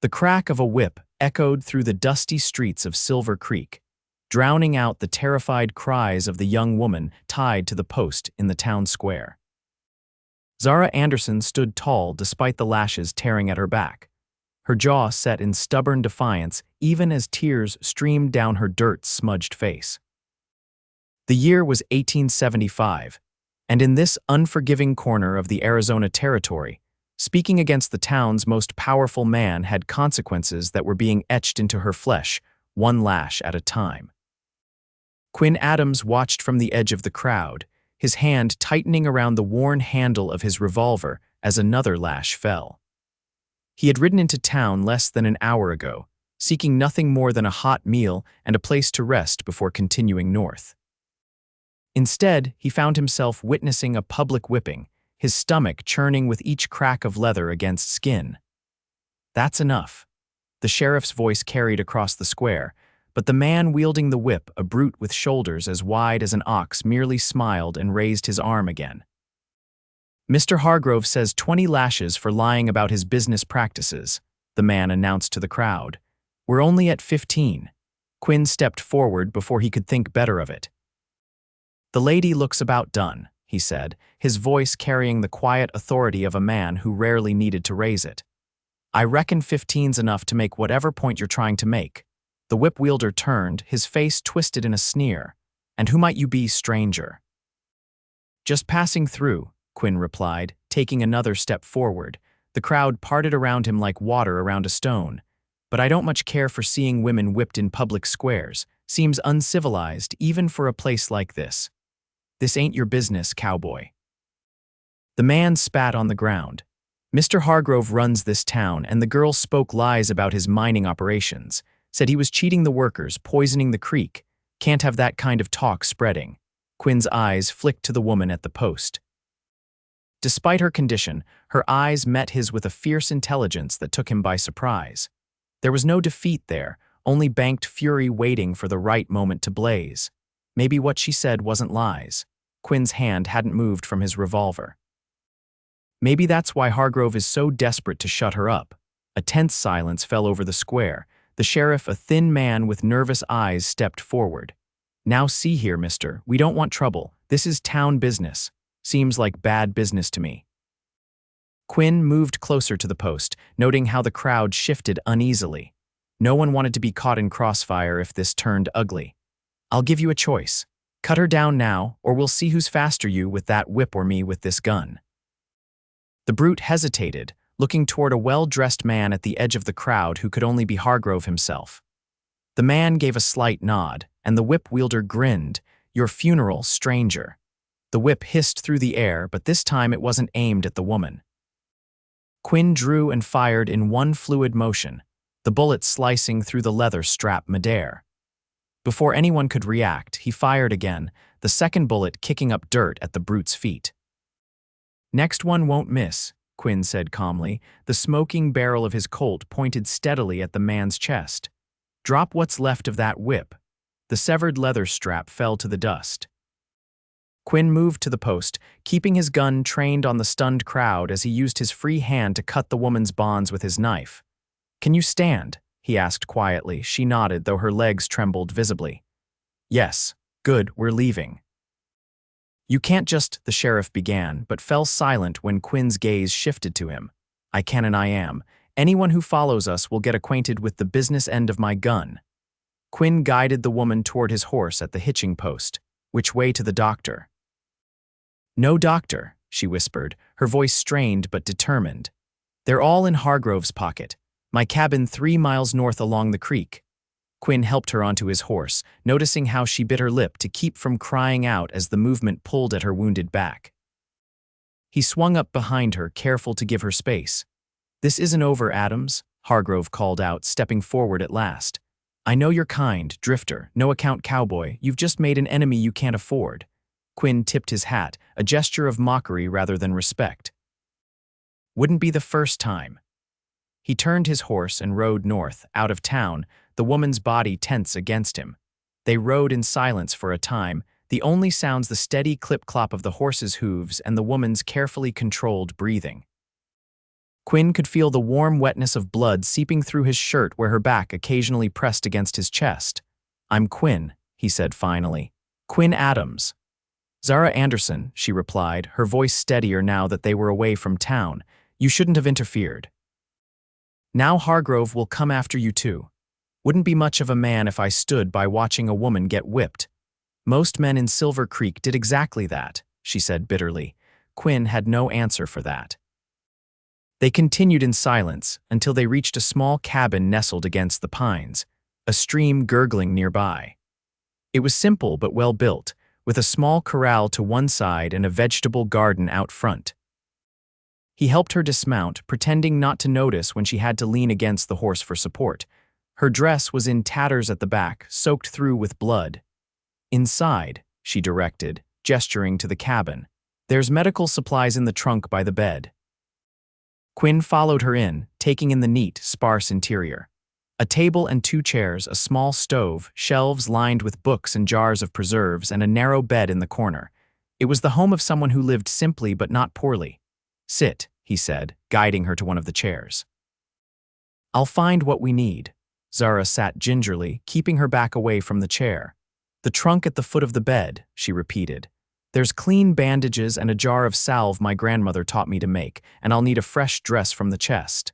The crack of a whip echoed through the dusty streets of Silver Creek, drowning out the terrified cries of the young woman tied to the post in the town square. Zara Anderson stood tall despite the lashes tearing at her back, her jaw set in stubborn defiance even as tears streamed down her dirt-smudged face. The year was 1875, and in this unforgiving corner of the Arizona Territory, speaking against the town's most powerful man had consequences that were being etched into her flesh, one lash at a time. Quinn Adams watched from the edge of the crowd, his hand tightening around the worn handle of his revolver as another lash fell. He had ridden into town less than an hour ago, seeking nothing more than a hot meal and a place to rest before continuing north. Instead, he found himself witnessing a public whipping, his stomach churning with each crack of leather against skin. "That's enough," the sheriff's voice carried across the square, but the man wielding the whip, a brute with shoulders as wide as an ox, merely smiled and raised his arm again. "Mr. Hargrove says 20 lashes for lying about his business practices," the man announced to the crowd. "We're only at 15. Quinn stepped forward before he could think better of it. "The lady looks about done," he said, his voice carrying the quiet authority of a man who rarely needed to raise it. "I reckon 15's enough to make whatever point you're trying to make." The whip wielder turned, his face twisted in a sneer. "And who might you be, stranger?" "Just passing through," Quinn replied, taking another step forward. The crowd parted around him like water around a stone. "But I don't much care for seeing women whipped in public squares. Seems uncivilized, even for a place like this." "This ain't your business, cowboy." The man spat on the ground. "Mr. Hargrove runs this town, and the girl spoke lies about his mining operations. Said he was cheating the workers, poisoning the creek. Can't have that kind of talk spreading." Quinn's eyes flicked to the woman at the post. Despite her condition, her eyes met his with a fierce intelligence that took him by surprise. There was no defeat there, only banked fury waiting for the right moment to blaze. Maybe what she said wasn't lies. Quinn's hand hadn't moved from his revolver. Maybe that's why Hargrove is so desperate to shut her up. A tense silence fell over the square. The sheriff, a thin man with nervous eyes, stepped forward. "Now see here, mister, we don't want trouble. This is town business. Seems like bad business to me." Quinn moved closer to the post, noting how the crowd shifted uneasily. No one wanted to be caught in crossfire if this turned ugly. "I'll give you a choice. Cut her down now, or we'll see who's faster, you with that whip or me with this gun." The brute hesitated, looking toward a well-dressed man at the edge of the crowd who could only be Hargrove himself. The man gave a slight nod, and the whip wielder grinned. "Your funeral, stranger." The whip hissed through the air, but this time it wasn't aimed at the woman. Quinn drew and fired in one fluid motion, the bullet slicing through the leather strap midair. Before anyone could react, he fired again, the second bullet kicking up dirt at the brute's feet. "Next one won't miss," Quinn said calmly, the smoking barrel of his Colt pointed steadily at the man's chest. "Drop what's left of that whip." The severed leather strap fell to the dust. Quinn moved to the post, keeping his gun trained on the stunned crowd as he used his free hand to cut the woman's bonds with his knife. "Can you stand?" he asked quietly. She nodded, though her legs trembled visibly. "Yes. Good, we're leaving." "You can't just," the sheriff began, but fell silent when Quinn's gaze shifted to him. "I can and I am. Anyone who follows us will get acquainted with the business end of my gun." Quinn guided the woman toward his horse at the hitching post. "Which way to the doctor?" "No doctor," she whispered, her voice strained but determined. "They're all in Hargrove's pocket. My cabin 3 miles north along the creek." Quinn helped her onto his horse, noticing how she bit her lip to keep from crying out as the movement pulled at her wounded back. He swung up behind her, careful to give her space. "This isn't over, Adams," Hargrove called out, stepping forward at last. "I know you're kind, drifter, no-account cowboy. You've just made an enemy you can't afford." Quinn tipped his hat, a gesture of mockery rather than respect. "Wouldn't be the first time." He turned his horse and rode north, out of town, the woman's body tense against him. They rode in silence for a time, the only sounds the steady clip-clop of the horse's hooves and the woman's carefully controlled breathing. Quinn could feel the warm wetness of blood seeping through his shirt where her back occasionally pressed against his chest. "I'm Quinn," he said finally. "Quinn Adams." "Zara Anderson," she replied, her voice steadier now that they were away from town. "You shouldn't have interfered. Now Hargrove will come after you too. Wouldn't be much of a man if I stood by watching a woman get whipped. Most men in Silver Creek did exactly that," she said bitterly. Quinn had no answer for that. They continued in silence until they reached a small cabin nestled against the pines, a stream gurgling nearby. It was simple but well built, with a small corral to one side and a vegetable garden out front. He helped her dismount, pretending not to notice when she had to lean against the horse for support. Her dress was in tatters at the back, soaked through with blood. "Inside," she directed, gesturing to the cabin. "There's medical supplies in the trunk by the bed." Quinn followed her in, taking in the neat, sparse interior. A table and 2 chairs, a small stove, shelves lined with books and jars of preserves, and a narrow bed in the corner. It was the home of someone who lived simply but not poorly. "Sit," he said, guiding her to one of the chairs. "I'll find what we need." Zara sat gingerly, keeping her back away from the chair. "The trunk at the foot of the bed," she repeated. "There's clean bandages and a jar of salve my grandmother taught me to make, and I'll need a fresh dress from the chest."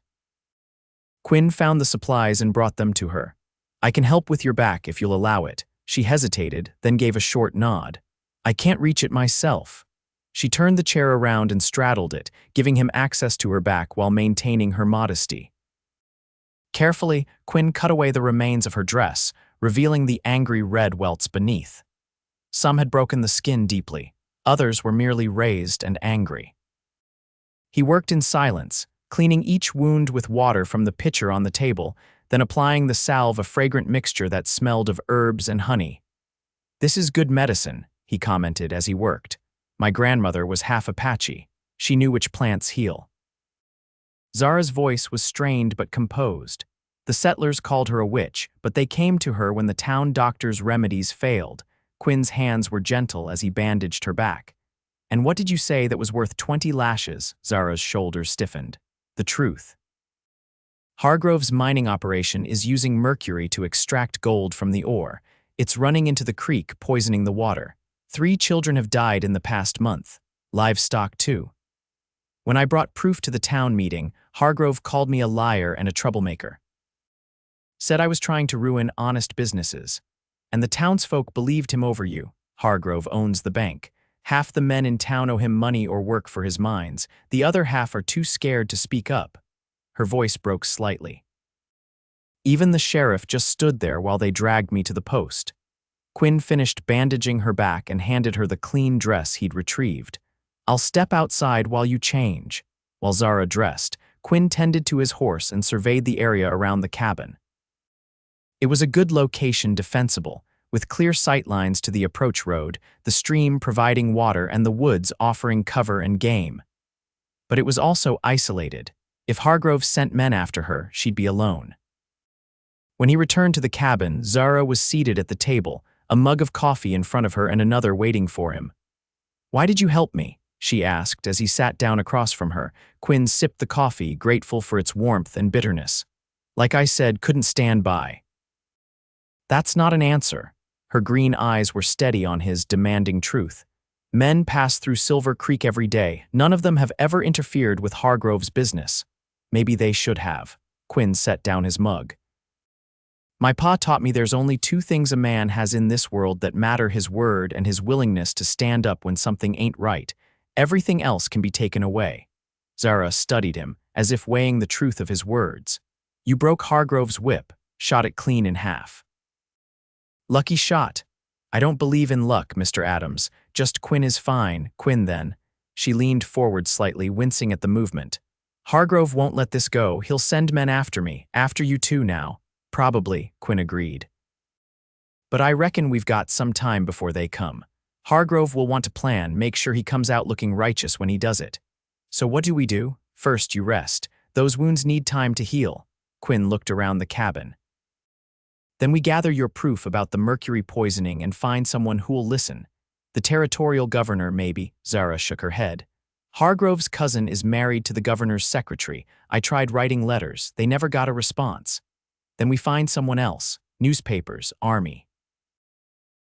Quinn found the supplies and brought them to her. "I can help with your back if you'll allow it." She hesitated, then gave a short nod. "I can't reach it myself." She turned the chair around and straddled it, giving him access to her back while maintaining her modesty. Carefully, Quinn cut away the remains of her dress, revealing the angry red welts beneath. Some had broken the skin deeply, others were merely raised and angry. He worked in silence, cleaning each wound with water from the pitcher on the table, then applying the salve, a fragrant mixture that smelled of herbs and honey. "This is good medicine," he commented as he worked. "My grandmother was half Apache. She knew which plants heal." Zara's voice was strained but composed. The settlers called her a witch, but they came to her when the town doctor's remedies failed. Quinn's hands were gentle as he bandaged her back. "And what did you say that was worth 20 lashes? Zara's shoulders stiffened. "The truth. Hargrove's mining operation is using mercury to extract gold from the ore. It's running into the creek, poisoning the water. 3 children have died in the past month. Livestock, too. When I brought proof to the town meeting, Hargrove called me a liar and a troublemaker. Said I was trying to ruin honest businesses. And the townsfolk believed him over you. Hargrove owns the bank. Half the men in town owe him money or work for his mines. The other half are too scared to speak up." Her voice broke slightly. "Even the sheriff just stood there while they dragged me to the post." Quinn finished bandaging her back and handed her the clean dress he'd retrieved. "I'll step outside while you change." While Zara dressed, Quinn tended to his horse and surveyed the area around the cabin. It was a good location, defensible, with clear sightlines to the approach road, the stream providing water and the woods offering cover and game. But it was also isolated. If Hargrove sent men after her, she'd be alone. When he returned to the cabin, Zara was seated at the table, a mug of coffee in front of her and another waiting for him. "Why did you help me?" she asked as he sat down across from her. Quinn sipped the coffee, grateful for its warmth and bitterness. "Like I said, couldn't stand by." "That's not an answer." Her green eyes were steady on his, demanding truth. "Men pass through Silver Creek every day. None of them have ever interfered with Hargrove's business. Maybe they should have." Quinn set down his mug. "My pa taught me there's only 2 things a man has in this world that matter: his word and his willingness to stand up when something ain't right. Everything else can be taken away." Zara studied him, as if weighing the truth of his words. "You broke Hargrove's whip, shot it clean in half." "Lucky shot." "I don't believe in luck, Mr. Adams. Just Quinn is fine." "Quinn, then." She leaned forward slightly, wincing at the movement. "Hargrove won't let this go. He'll send men after me. After you too now." "Probably," Quinn agreed. "But I reckon we've got some time before they come. Hargrove will want to plan, make sure he comes out looking righteous when he does it. So what do we do? First, you rest. Those wounds need time to heal." Quinn looked around the cabin. "Then we gather your proof about the mercury poisoning and find someone who'll listen. The territorial governor, maybe." Zara shook her head. Hargrove's cousin is married to the governor's secretary. I tried writing letters. They never got a response. Then we find someone else. Newspapers, army.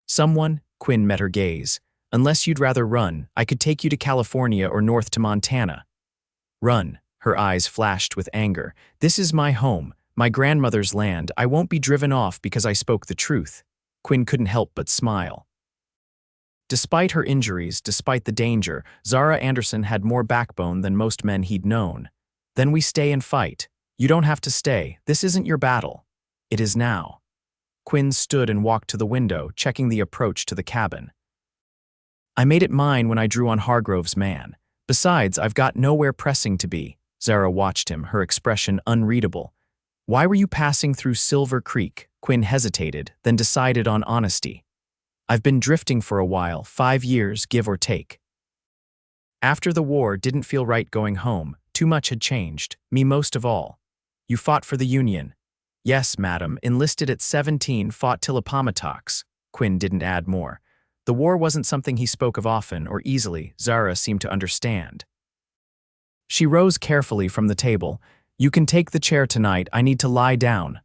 Someone, Quinn met her gaze. Unless you'd rather run, I could take you to California or north to Montana. Run, her eyes flashed with anger. This is my home, my grandmother's land. I won't be driven off because I spoke the truth. Quinn couldn't help but smile. Despite her injuries, despite the danger, Zara Anderson had more backbone than most men he'd known. Then we stay and fight. You don't have to stay. This isn't your battle. It is now. Quinn stood and walked to the window, checking the approach to the cabin. I made it mine when I drew on Hargrove's man. Besides, I've got nowhere pressing to be. Zara watched him, her expression unreadable. Why were you passing through Silver Creek? Quinn hesitated, then decided on honesty. I've been drifting for a while, 5 years, give or take. After the war, didn't feel right going home. Too much had changed, me most of all. You fought for the Union. Yes, madam, enlisted at 17, fought till Appomattox. Quinn didn't add more. The war wasn't something he spoke of often or easily. Zara seemed to understand. She rose carefully from the table. You can take the chair tonight, I need to lie down.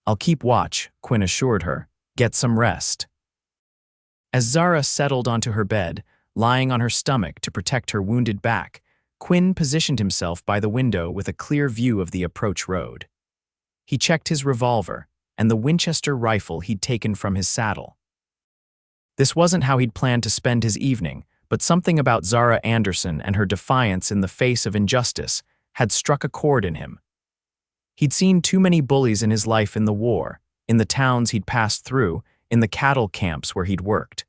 I'll keep watch, Quinn assured her. Get some rest. As Zara settled onto her bed, lying on her stomach to protect her wounded back, Quinn positioned himself by the window with a clear view of the approach road. He checked his revolver and the Winchester rifle he'd taken from his saddle. This wasn't how he'd planned to spend his evening, but something about Zara Anderson and her defiance in the face of injustice had struck a chord in him. He'd seen too many bullies in his life in the war, in the towns he'd passed through, in the cattle camps where he'd worked.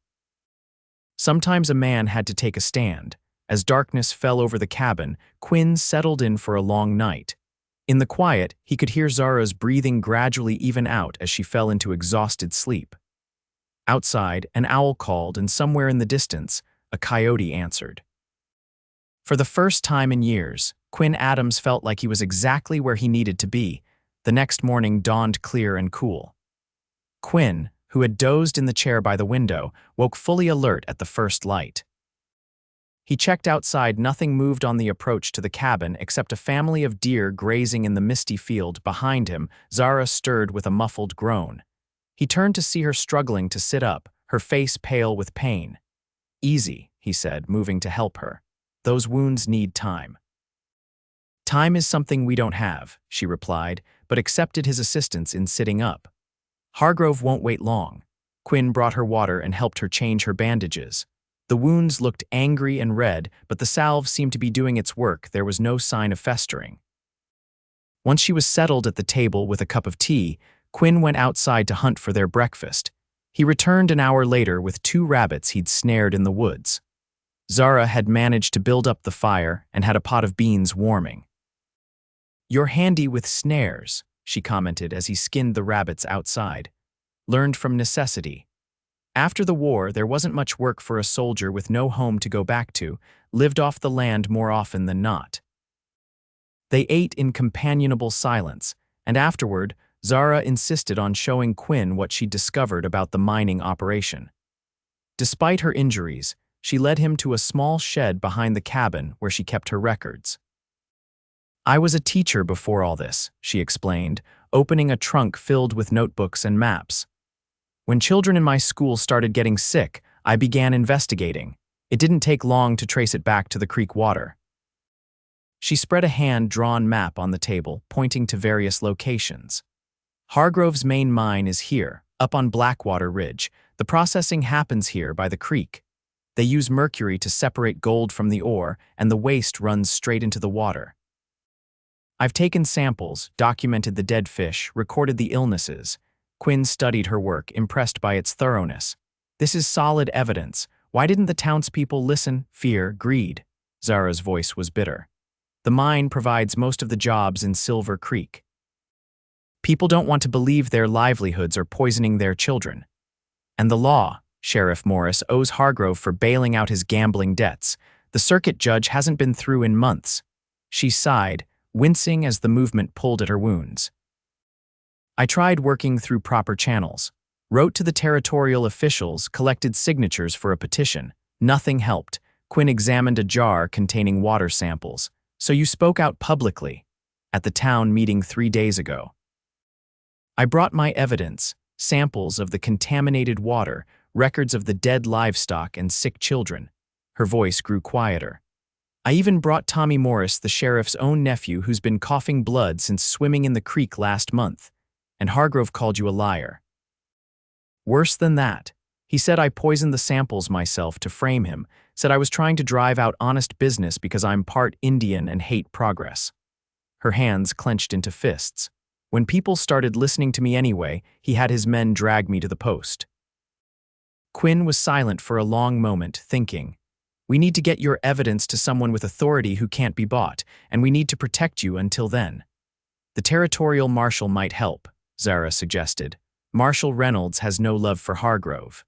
Sometimes a man had to take a stand. As darkness fell over the cabin, Quinn settled in for a long night. In the quiet, he could hear Zara's breathing gradually even out as she fell into exhausted sleep. Outside, an owl called, and somewhere in the distance, a coyote answered. For the first time in years, Quinn Adams felt like he was exactly where he needed to be. The next morning dawned clear and cool. Quinn, who had dozed in the chair by the window, woke fully alert at the first light. He checked outside. Nothing moved on the approach to the cabin except a family of deer grazing in the misty field behind him. Zara stirred with a muffled groan. He turned to see her struggling to sit up, her face pale with pain. Easy, he said, moving to help her. Those wounds need time. Time is something we don't have, she replied, but accepted his assistance in sitting up. Hargrove won't wait long. Quinn brought her water and helped her change her bandages. The wounds looked angry and red, but the salve seemed to be doing its work. There was no sign of festering. Once she was settled at the table with a cup of tea, Quinn went outside to hunt for their breakfast. He returned an hour later with 2 rabbits he'd snared in the woods. Zara had managed to build up the fire and had a pot of beans warming. You're handy with snares, she commented as he skinned the rabbits outside. Learned from necessity. After the war, there wasn't much work for a soldier with no home to go back to, lived off the land more often than not. They ate in companionable silence, and afterward, Zara insisted on showing Quinn what she'd discovered about the mining operation. Despite her injuries, she led him to a small shed behind the cabin where she kept her records. I was a teacher before all this, she explained, opening a trunk filled with notebooks and maps. When children in my school started getting sick, I began investigating. It didn't take long to trace it back to the creek water. She spread a hand-drawn map on the table, pointing to various locations. Hargrove's main mine is here, up on Blackwater Ridge. The processing happens here by the creek. They use mercury to separate gold from the ore, and the waste runs straight into the water. I've taken samples, documented the dead fish, recorded the illnesses. Quinn studied her work, impressed by its thoroughness. This is solid evidence. Why didn't the townspeople listen? Fear, greed. Zara's voice was bitter. The mine provides most of the jobs in Silver Creek. People don't want to believe their livelihoods are poisoning their children. And the law, Sheriff Morris owes Hargrove for bailing out his gambling debts. The circuit judge hasn't been through in months. She sighed, wincing as the movement pulled at her wounds. I tried working through proper channels, wrote to the territorial officials, collected signatures for a petition. Nothing helped. Quinn examined a jar containing water samples. So you spoke out publicly at the town meeting 3 days ago. I brought my evidence, samples of the contaminated water, records of the dead livestock and sick children. Her voice grew quieter. I even brought Tommy Morris, the sheriff's own nephew who's been coughing blood since swimming in the creek last month. And Hargrove called you a liar. Worse than that. He said I poisoned the samples myself to frame him, said I was trying to drive out honest business because I'm part Indian and hate progress. Her hands clenched into fists. When people started listening to me anyway, he had his men drag me to the post. Quinn was silent for a long moment, thinking, we need to get your evidence to someone with authority who can't be bought, and we need to protect you until then. The territorial marshal might help, Zara suggested. Marshal Reynolds has no love for Hargrove.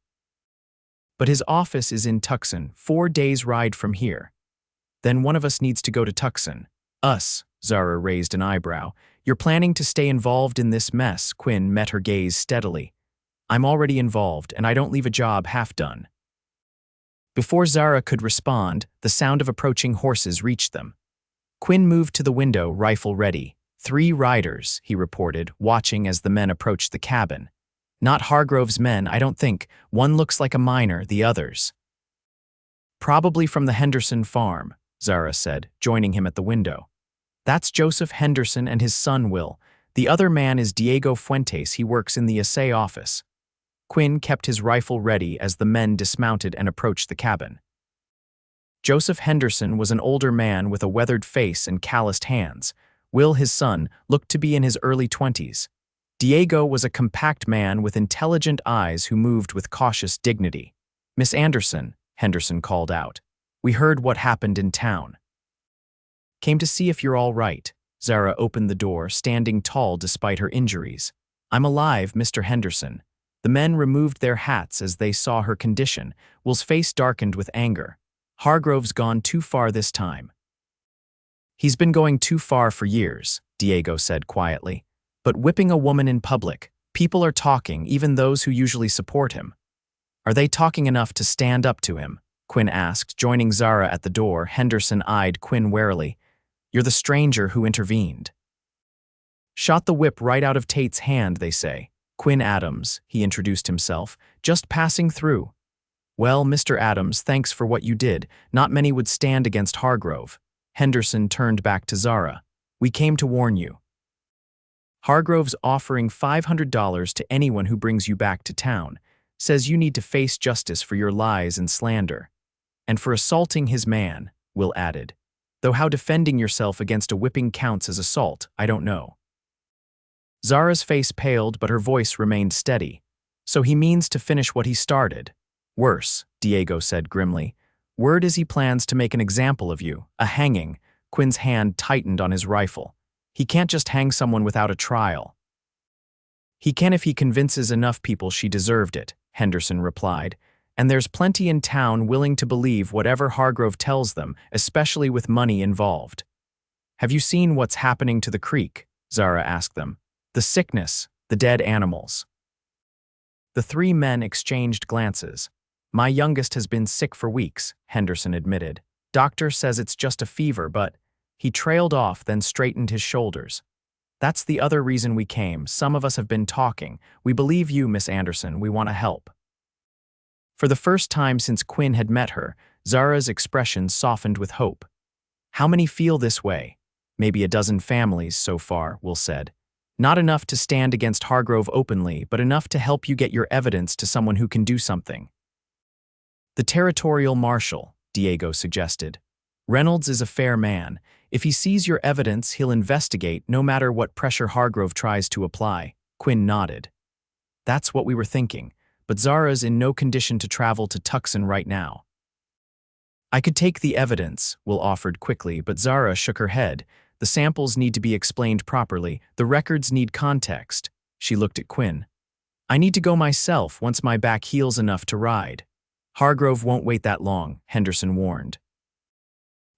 But his office is in Tucson, 4 days' ride from here. Then one of us needs to go to Tucson. Us, Zara raised an eyebrow. You're planning to stay involved in this mess, Quinn met her gaze steadily. I'm already involved, and I don't leave a job half done. Before Zara could respond, the sound of approaching horses reached them. Quinn moved to the window, rifle ready. 3 riders, he reported, watching as the men approached the cabin. Not Hargrove's men, I don't think. One looks like a miner, the others. Probably from the Henderson farm, Zara said, joining him at the window. That's Joseph Henderson and his son Will. The other man is Diego Fuentes, he works in the assay office. Quinn kept his rifle ready as the men dismounted and approached the cabin. Joseph Henderson was an older man with a weathered face and calloused hands. Will, his son, looked to be in his early 20s. Diego was a compact man with intelligent eyes who moved with cautious dignity. Miss Anderson, Henderson called out. We heard what happened in town. Came to see if you're all right. Zara opened the door, standing tall despite her injuries. I'm alive, Mr. Henderson. The men removed their hats as they saw her condition. Will's face darkened with anger. Hargrove's gone too far this time. He's been going too far for years, Diego said quietly. But whipping a woman in public, people are talking, even those who usually support him. Are they talking enough to stand up to him? Quinn asked, joining Zara at the door. Henderson eyed Quinn warily. You're the stranger who intervened. Shot the whip right out of Tate's hand, they say. Quinn Adams, he introduced himself, just passing through. Well, Mr. Adams, thanks for what you did. Not many would stand against Hargrove. Henderson turned back to Zara. We came to warn you. Hargrove's offering $500 to anyone who brings you back to town, says you need to face justice for your lies and slander. And for assaulting his man, Will added. Though how defending yourself against a whipping counts as assault, I don't know. Zara's face paled, but her voice remained steady. So he means to finish what he started. Worse, Diego said grimly. Word is he plans to make an example of you, a hanging. Quinn's hand tightened on his rifle. He can't just hang someone without a trial. He can if he convinces enough people she deserved it, Henderson replied. And there's plenty in town willing to believe whatever Hargrove tells them, especially with money involved. Have you seen what's happening to the creek? Zara asked them. The sickness, the dead animals. The 3 men exchanged glances. My youngest has been sick for weeks, Henderson admitted. Doctor says it's just a fever, but... He trailed off, then straightened his shoulders. That's the other reason we came. Some of us have been talking. We believe you, Miss Anderson. We want to help. For the first time since Quinn had met her, Zara's expression softened with hope. How many feel this way? Maybe a dozen families so far, Will said. Not enough to stand against Hargrove openly, but enough to help you get your evidence to someone who can do something. The territorial marshal, Diego suggested. Reynolds is a fair man. If he sees your evidence, he'll investigate no matter what pressure Hargrove tries to apply. Quinn nodded. That's what we were thinking, but Zara's in no condition to travel to Tucson right now. I could take the evidence, Will offered quickly, but Zara shook her head. The samples need to be explained properly. The records need context. She looked at Quinn. I need to go myself once my back heals enough to ride. Hargrove won't wait that long, Henderson warned.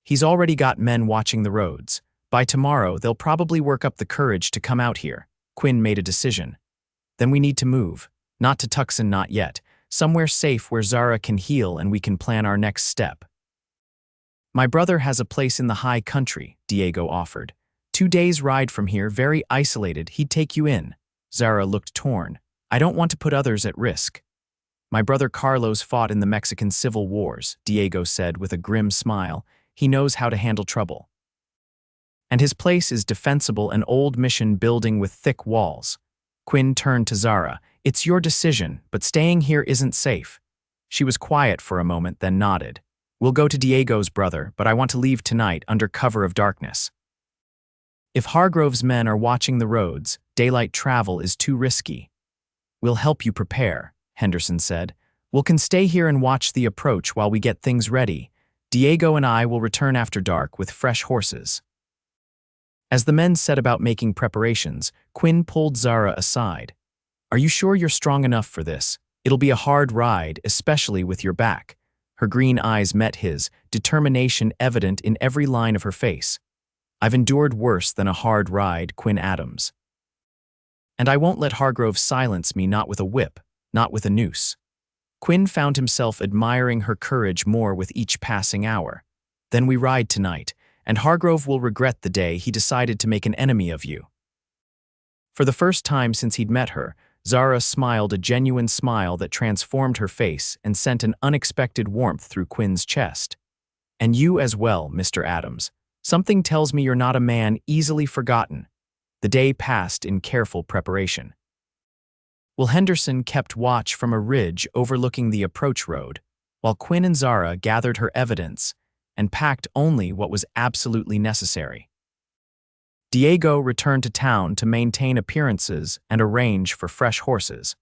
He's already got men watching the roads. By tomorrow, they'll probably work up the courage to come out here. Quinn made a decision. Then we need to move. Not to Tucson, not yet. Somewhere safe where Zara can heal and we can plan our next step. My brother has a place in the high country, Diego offered. 2 days' ride from here, very isolated, he'd take you in. Zara looked torn. I don't want to put others at risk. My brother Carlos fought in the Mexican Civil Wars, Diego said with a grim smile. He knows how to handle trouble. And his place is defensible, an old mission building with thick walls. Quinn turned to Zara. It's your decision, but staying here isn't safe. She was quiet for a moment, then nodded. We'll go to Diego's brother, but I want to leave tonight under cover of darkness. If Hargrove's men are watching the roads, daylight travel is too risky. We'll help you prepare, Henderson said. We can stay here and watch the approach while we get things ready. Diego and I will return after dark with fresh horses. As the men set about making preparations, Quinn pulled Zara aside. Are you sure you're strong enough for this? It'll be a hard ride, especially with your back. Her green eyes met his, determination evident in every line of her face. I've endured worse than a hard ride, Quinn Adams. And I won't let Hargrove silence me, not with a whip, not with a noose. Quinn found himself admiring her courage more with each passing hour. Then we ride tonight, and Hargrove will regret the day he decided to make an enemy of you. For the first time since he'd met her, Zara smiled a genuine smile that transformed her face and sent an unexpected warmth through Quinn's chest. And you as well, Mr. Adams. Something tells me you're not a man easily forgotten. The day passed in careful preparation. Will Henderson kept watch from a ridge overlooking the approach road, while Quinn and Zara gathered her evidence and packed only what was absolutely necessary. Diego returned to town to maintain appearances and arrange for fresh horses,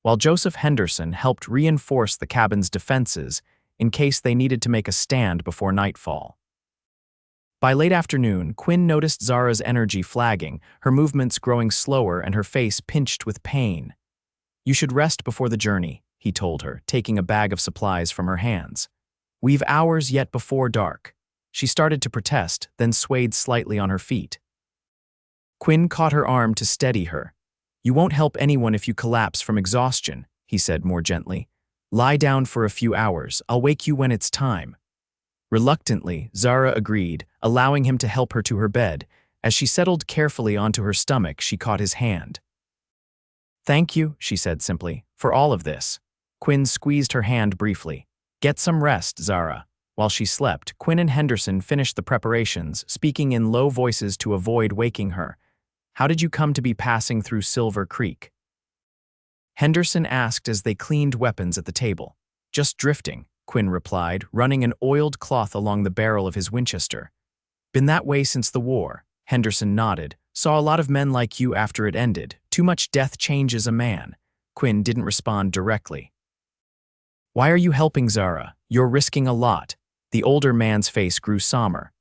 while Joseph Henderson helped reinforce the cabin's defenses in case they needed to make a stand before nightfall. By late afternoon, Quinn noticed Zara's energy flagging, her movements growing slower and her face pinched with pain. You should rest before the journey, he told her, taking a bag of supplies from her hands. We've hours yet before dark. She started to protest, then swayed slightly on her feet. Quinn caught her arm to steady her. You won't help anyone if you collapse from exhaustion, he said more gently. Lie down for a few hours. I'll wake you when it's time. Reluctantly, Zara agreed, allowing him to help her to her bed. As she settled carefully onto her stomach, she caught his hand. Thank you, she said simply, for all of this. Quinn squeezed her hand briefly. Get some rest, Zara. While she slept, Quinn and Henderson finished the preparations, speaking in low voices to avoid waking her. How did you come to be passing through Silver Creek? Henderson asked as they cleaned weapons at the table. Just drifting, Quinn replied, running an oiled cloth along the barrel of his Winchester. Been that way since the war, Henderson nodded. Saw a lot of men like you after it ended. Too much death changes a man. Quinn didn't respond directly. Why are you helping Zara? You're risking a lot. The older man's face grew somber.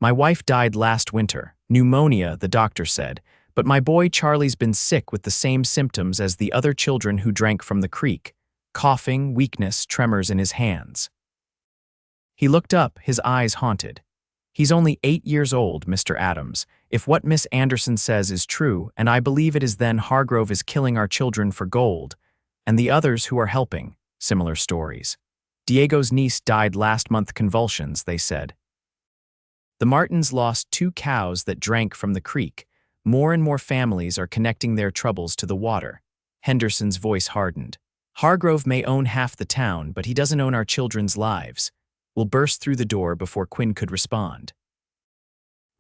My wife died last winter. Pneumonia, the doctor said. But my boy Charlie's been sick with the same symptoms as the other children who drank from the creek. Coughing, weakness, tremors in his hands. He looked up, his eyes haunted. He's only 8 years old, Mr. Adams. If what Miss Anderson says is true, and I believe it is, then Hargrove is killing our children for gold. And the others who are helping, similar stories. Diego's niece died last month, convulsions, they said. The Martins lost 2 cows that drank from the creek. More and more families are connecting their troubles to the water. Henderson's voice hardened. Hargrove may own half the town, but he doesn't own our children's lives. We'll burst through the door before Quinn could respond.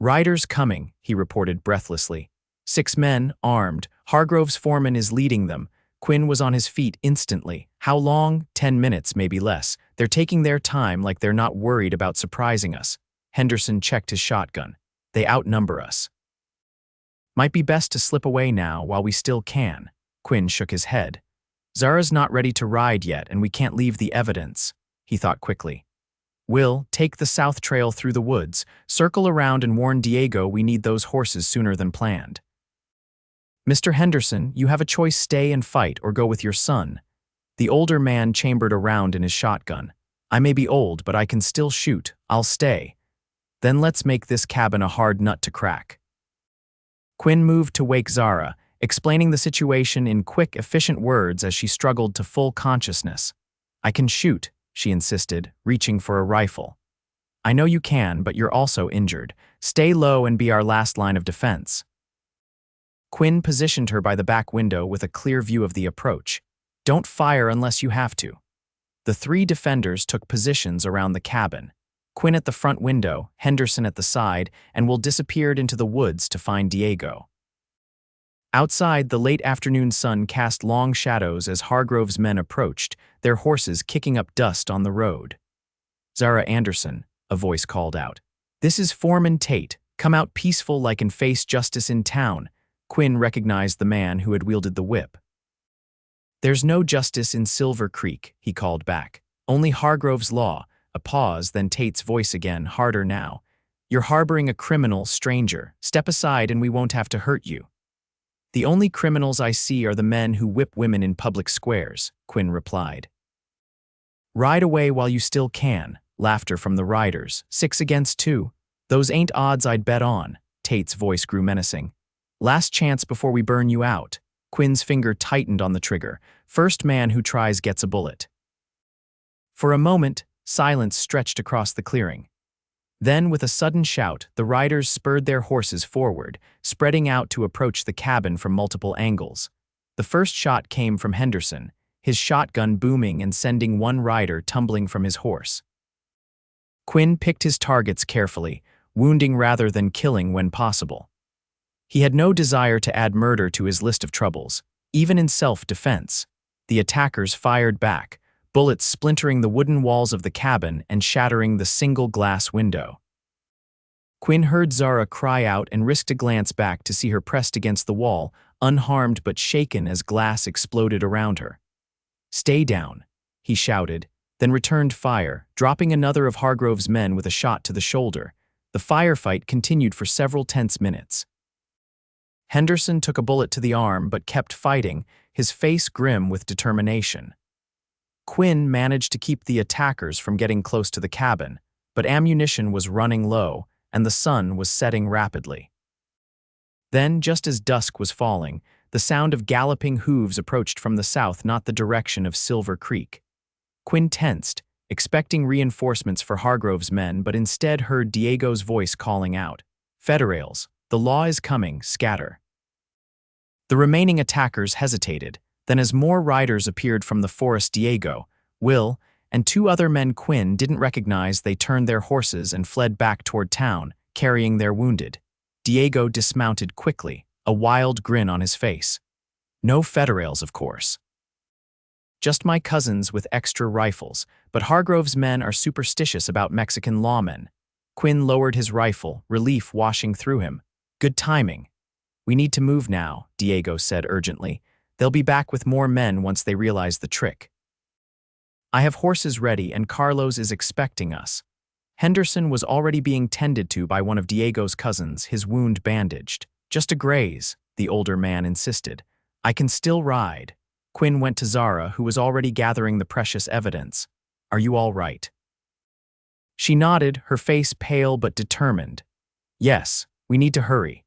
Riders coming, he reported breathlessly. 6 men, armed. Hargrove's foreman is leading them. Quinn was on his feet instantly. How long? 10 minutes, maybe less. They're taking their time like they're not worried about surprising us. Henderson checked his shotgun. They outnumber us. Might be best to slip away now while we still can. Quinn shook his head. Zara's not ready to ride yet, and we can't leave the evidence, he thought quickly. We'll take the south trail through the woods, circle around and warn Diego we need those horses sooner than planned. Mr. Henderson, you have a choice: stay and fight or go with your son. The older man chambered around in his shotgun. I may be old, but I can still shoot. I'll stay. Then let's make this cabin a hard nut to crack. Quinn moved to wake Zara, explaining the situation in quick, efficient words as she struggled to full consciousness. I can shoot, she insisted, reaching for a rifle. I know you can, but you're also injured. Stay low and be our last line of defense. Quinn positioned her by the back window with a clear view of the approach. Don't fire unless you have to. The three defenders took positions around the cabin. Quinn at the front window, Henderson at the side, and Will disappeared into the woods to find Diego. Outside, the late afternoon sun cast long shadows as Hargrove's men approached, their horses kicking up dust on the road. Zara Anderson, a voice called out. This is Foreman Tate. Come out peaceful like and face justice in town. Quinn recognized the man who had wielded the whip. There's no justice in Silver Creek, he called back. Only Hargrove's law. A pause, then Tate's voice again, harder now. You're harboring a criminal, stranger. Step aside and we won't have to hurt you. The only criminals I see are the men who whip women in public squares, Quinn replied. Ride away while you still can. Laughter from the riders. 6 against 2. Those ain't odds I'd bet on. Tate's voice grew menacing. Last chance before we burn you out. Quinn's finger tightened on the trigger. First man who tries gets a bullet. For a moment, silence stretched across the clearing. Then, with a sudden shout, the riders spurred their horses forward, spreading out to approach the cabin from multiple angles. The first shot came from Henderson, his shotgun booming and sending one rider tumbling from his horse. Quinn picked his targets carefully, wounding rather than killing when possible. He had no desire to add murder to his list of troubles, even in self-defense. The attackers fired back, bullets splintering the wooden walls of the cabin and shattering the single glass window. Quinn heard Zara cry out and risked a glance back to see her pressed against the wall, unharmed but shaken as glass exploded around her. Stay down, he shouted, then returned fire, dropping another of Hargrove's men with a shot to the shoulder. The firefight continued for several tense minutes. Henderson took a bullet to the arm but kept fighting, his face grim with determination. Quinn managed to keep the attackers from getting close to the cabin, but ammunition was running low and the sun was setting rapidly. Then, just as dusk was falling, the sound of galloping hooves approached from the south, not the direction of Silver Creek. Quinn tensed, expecting reinforcements for Hargrove's men, but instead heard Diego's voice calling out, "Federales, the law is coming, scatter." The remaining attackers hesitated. Then as more riders appeared from the forest, Diego, Will, and 2 other men Quinn didn't recognize, they turned their horses and fled back toward town, carrying their wounded. Diego dismounted quickly, a wild grin on his face. No Federales, of course. Just my cousins with extra rifles, but Hargrove's men are superstitious about Mexican lawmen. Quinn lowered his rifle, relief washing through him. Good timing. We need to move now, Diego said urgently. They'll be back with more men once they realize the trick. I have horses ready and Carlos is expecting us. Henderson was already being tended to by one of Diego's cousins, his wound bandaged. Just a graze, the older man insisted. I can still ride. Quinn went to Zara, who was already gathering the precious evidence. Are you all right? She nodded, her face pale but determined. Yes, we need to hurry.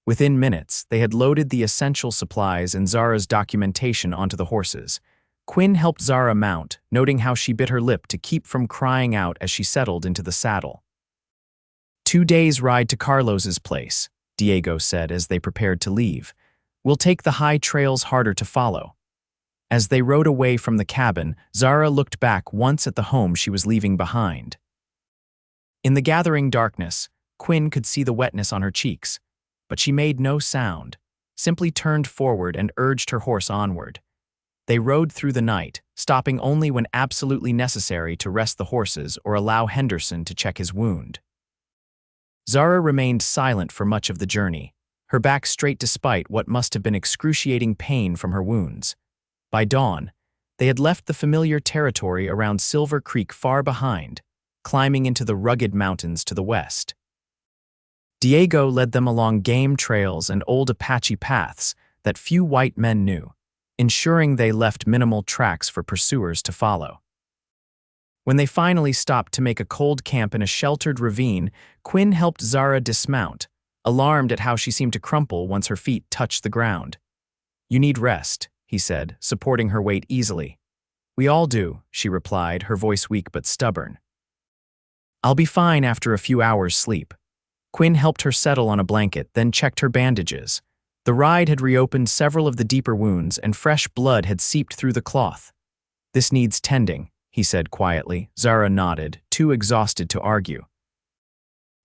Within minutes, they had loaded the essential supplies and Zara's documentation onto the horses. Quinn helped Zara mount, noting how she bit her lip to keep from crying out as she settled into the saddle. 2 days' ride to Carlos's place, Diego said as they prepared to leave. We'll take the high trails harder to follow. As they rode away from the cabin, Zara looked back once at the home she was leaving behind. In the gathering darkness, Quinn could see the wetness on her cheeks, but she made no sound, simply turned forward and urged her horse onward. They rode through the night, stopping only when absolutely necessary to rest the horses or allow Henderson to check his wound. Zara remained silent for much of the journey, her back straight despite what must have been excruciating pain from her wounds. By dawn, they had left the familiar territory around Silver Creek far behind, climbing into the rugged mountains to the west. Diego led them along game trails and old Apache paths that few white men knew, ensuring they left minimal tracks for pursuers to follow. When they finally stopped to make a cold camp in a sheltered ravine, Quinn helped Zara dismount, alarmed at how she seemed to crumple once her feet touched the ground. You need rest, he said, supporting her weight easily. We all do, she replied, her voice weak but stubborn. I'll be fine after a few hours' sleep. Quinn helped her settle on a blanket, then checked her bandages. The ride had reopened several of the deeper wounds, and fresh blood had seeped through the cloth. This needs tending, he said quietly. Zara nodded, too exhausted to argue.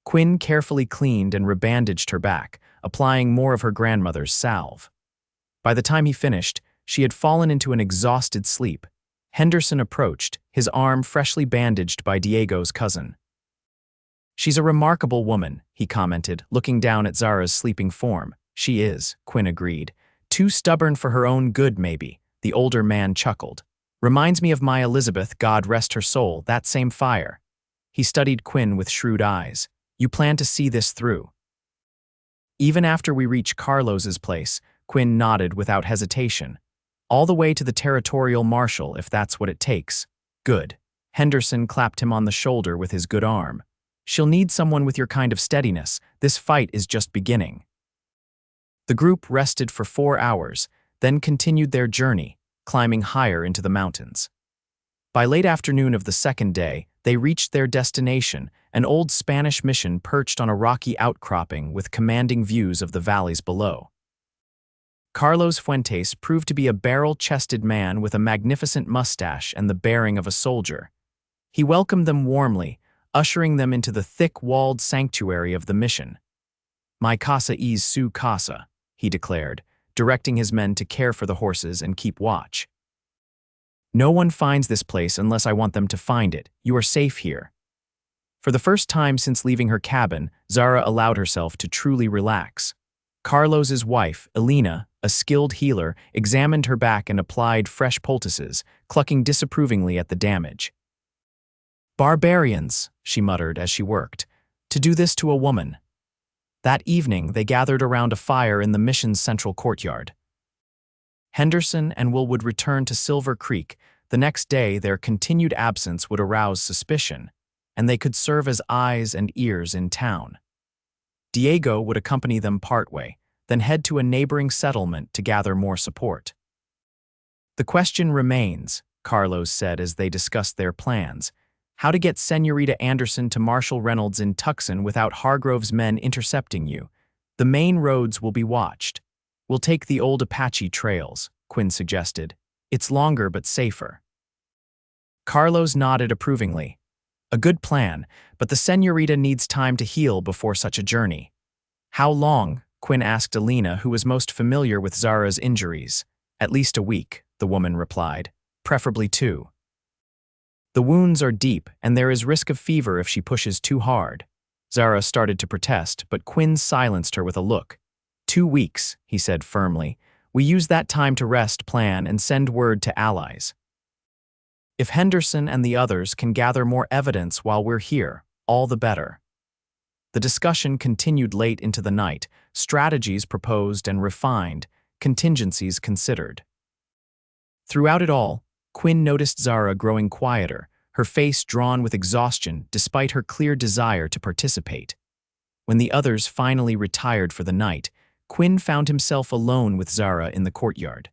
Quinn carefully cleaned and rebandaged her back, applying more of her grandmother's salve. By the time he finished, she had fallen into an exhausted sleep. Henderson approached, his arm freshly bandaged by Diego's cousin. "She's a remarkable woman," he commented, looking down at Zara's sleeping form. "She is," Quinn agreed. "Too stubborn for her own good, maybe," the older man chuckled. "Reminds me of my Elizabeth, God rest her soul, that same fire." He studied Quinn with shrewd eyes. "You plan to see this through?" Even after we reach Carlos's place, Quinn nodded without hesitation. "All the way to the territorial marshal, if that's what it takes." "Good." Henderson clapped him on the shoulder with his good arm. "She'll need someone with your kind of steadiness. This fight is just beginning." The group rested for 4 hours, then continued their journey, climbing higher into the mountains. By late afternoon of the second day, they reached their destination, an old Spanish mission perched on a rocky outcropping with commanding views of the valleys below. Carlos Fuentes proved to be a barrel-chested man with a magnificent mustache and the bearing of a soldier. He welcomed them warmly, ushering them into the thick-walled sanctuary of the mission. "My casa es su casa," he declared, directing his men to care for the horses and keep watch. "No one finds this place unless I want them to find it. You are safe here." For the first time since leaving her cabin, Zara allowed herself to truly relax. Carlos's wife, Elena, a skilled healer, examined her back and applied fresh poultices, clucking disapprovingly at the damage. "Barbarians," she muttered as she worked, "to do this to a woman." That evening, they gathered around a fire in the mission's central courtyard. Henderson and Will would return to Silver Creek. The next day, their continued absence would arouse suspicion, and they could serve as eyes and ears in town. Diego would accompany them partway, then head to a neighboring settlement to gather more support. "The question remains," Carlos said as they discussed their plans, "how to get Senorita Anderson to Marshal Reynolds in Tucson without Hargrove's men intercepting you. The main roads will be watched. We'll take the old Apache trails," Quinn suggested. "It's longer but safer." Carlos nodded approvingly. "A good plan, but the Senorita needs time to heal before such a journey." "How long?" Quinn asked Elena, who was most familiar with Zara's injuries. "At least a week," the woman replied. "Preferably 2. The wounds are deep, and there is risk of fever if she pushes too hard." Zara started to protest, but Quinn silenced her with a look. 2 weeks, he said firmly. "We use that time to rest, plan, and send word to allies. If Henderson and the others can gather more evidence while we're here, all the better." The discussion continued late into the night, strategies proposed and refined, contingencies considered. Throughout it all, Quinn noticed Zara growing quieter, her face drawn with exhaustion despite her clear desire to participate. When the others finally retired for the night, Quinn found himself alone with Zara in the courtyard.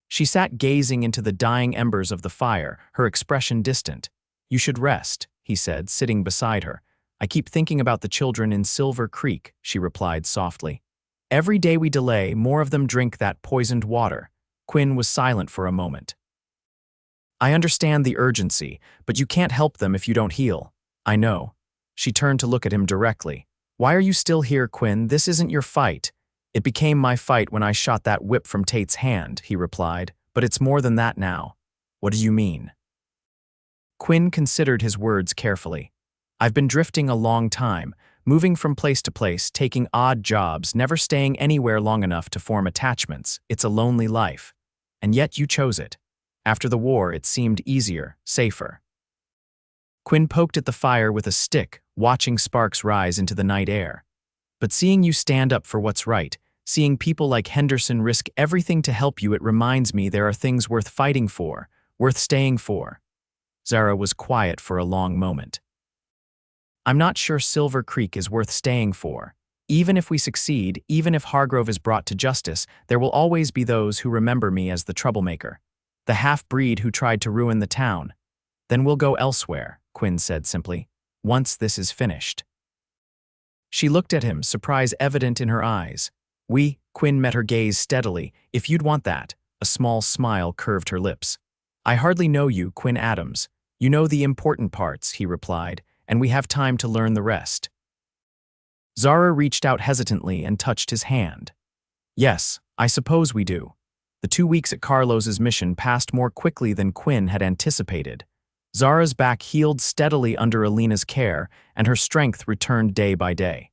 She sat gazing into the dying embers of the fire, her expression distant. "You should rest," he said, sitting beside her. "I keep thinking about the children in Silver Creek," she replied softly. "Every day we delay, more of them drink that poisoned water." Quinn was silent for a moment. "I understand the urgency, but you can't help them if you don't heal." "I know." She turned to look at him directly. "Why are you still here, Quinn? This isn't your fight." "It became my fight when I shot that whip from Tate's hand," he replied, "but it's more than that now." "What do you mean?" Quinn considered his words carefully. "I've been drifting a long time, moving from place to place, taking odd jobs, never staying anywhere long enough to form attachments. It's a lonely life. And yet you chose it. After the war, it seemed easier, safer." Quinn poked at the fire with a stick, watching sparks rise into the night air. "But seeing you stand up for what's right, seeing people like Henderson risk everything to help you, it reminds me there are things worth fighting for, worth staying for." Zara was quiet for a long moment. "I'm not sure Silver Creek is worth staying for. Even if we succeed, even if Hargrove is brought to justice, there will always be those who remember me as the troublemaker, the half-breed who tried to ruin the town." "Then we'll go elsewhere," Quinn said simply. once this is finished. She looked at him, surprise evident in her eyes. Quinn met her gaze steadily. If you'd want that. A small smile curved her lips. I hardly know you, Quinn Adams. You know the important parts, he replied, and we have time to learn the rest. Zara reached out hesitantly and touched his hand. Yes, I suppose we do. The 2 weeks at Carlos's mission passed more quickly than Quinn had anticipated. Zara's back healed steadily under Alina's care, and her strength returned day by day.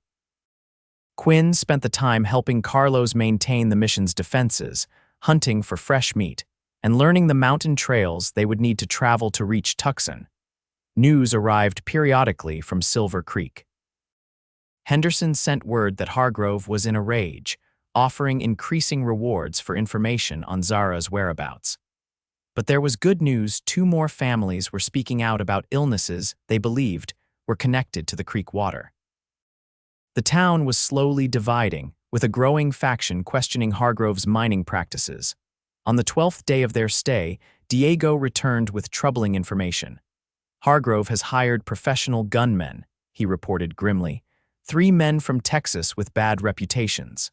Quinn spent the time helping Carlos maintain the mission's defenses, hunting for fresh meat, and learning the mountain trails they would need to travel to reach Tucson. News arrived periodically from Silver Creek. Henderson sent word that Hargrove was in a rage, offering increasing rewards for information on Zara's whereabouts. But there was good news. 2 more families were speaking out about illnesses they believed were connected to the creek water. The town was slowly dividing, with a growing faction questioning Hargrove's mining practices. On the 12th day of their stay, Diego returned with troubling information. Hargrove has hired professional gunmen, he reported grimly. 3 men from Texas with bad reputations.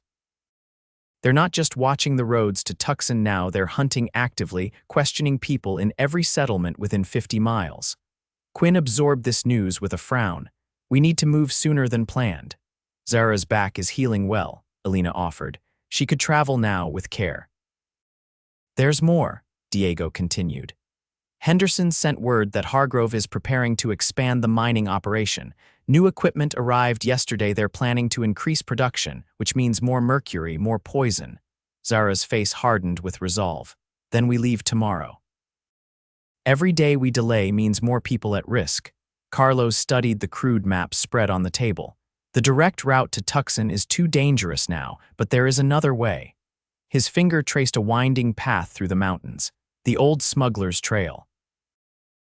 They're not just watching the roads to Tucson now, they're hunting actively, questioning people in every settlement within 50 miles. Quinn absorbed this news with a frown. We need to move sooner than planned. Zara's back is healing well, Alina offered. She could travel now with care. There's more, Diego continued. Henderson sent word that Hargrove is preparing to expand the mining operation. New equipment arrived yesterday. They're planning to increase production, which means more mercury, more poison. Zara's face hardened with resolve. Then we leave tomorrow. Every day we delay means more people at risk. Carlos studied the crude map spread on the table. The direct route to Tucson is too dangerous now, but there is another way. His finger traced a winding path through the mountains, the old smuggler's trail.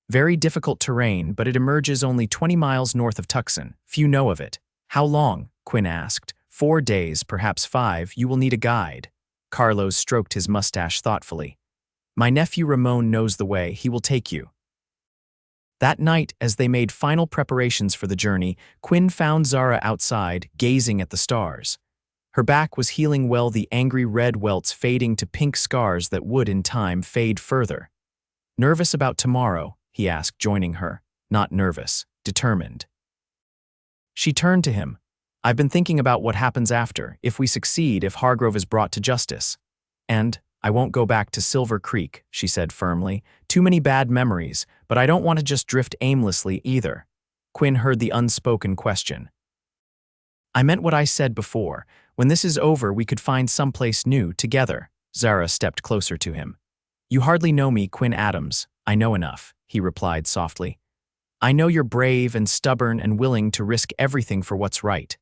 Very difficult terrain, but it emerges only 20 miles north of Tucson. Few know of it. How long? Quinn asked. 4 days, perhaps 5. You will need a guide. Carlos stroked his mustache thoughtfully. My nephew Ramon knows the way. He will take you. That night, as they made final preparations for the journey, Quinn found Zara outside, gazing at the stars. Her back was healing well, the angry red welts fading to pink scars that would, in time, fade further. Nervous about tomorrow? He asked, joining her. Not nervous, determined. She turned to him. I've been thinking about what happens after, if we succeed, if Hargrove is brought to justice. And I won't go back to Silver Creek, she said firmly. Too many bad memories, but I don't want to just drift aimlessly either. Quinn heard the unspoken question. I meant what I said before. When this is over, we could find someplace new, together. Zara stepped closer to him. You hardly know me, Quinn Adams. I know enough, he replied softly. I know you're brave and stubborn and willing to risk everything for what's right.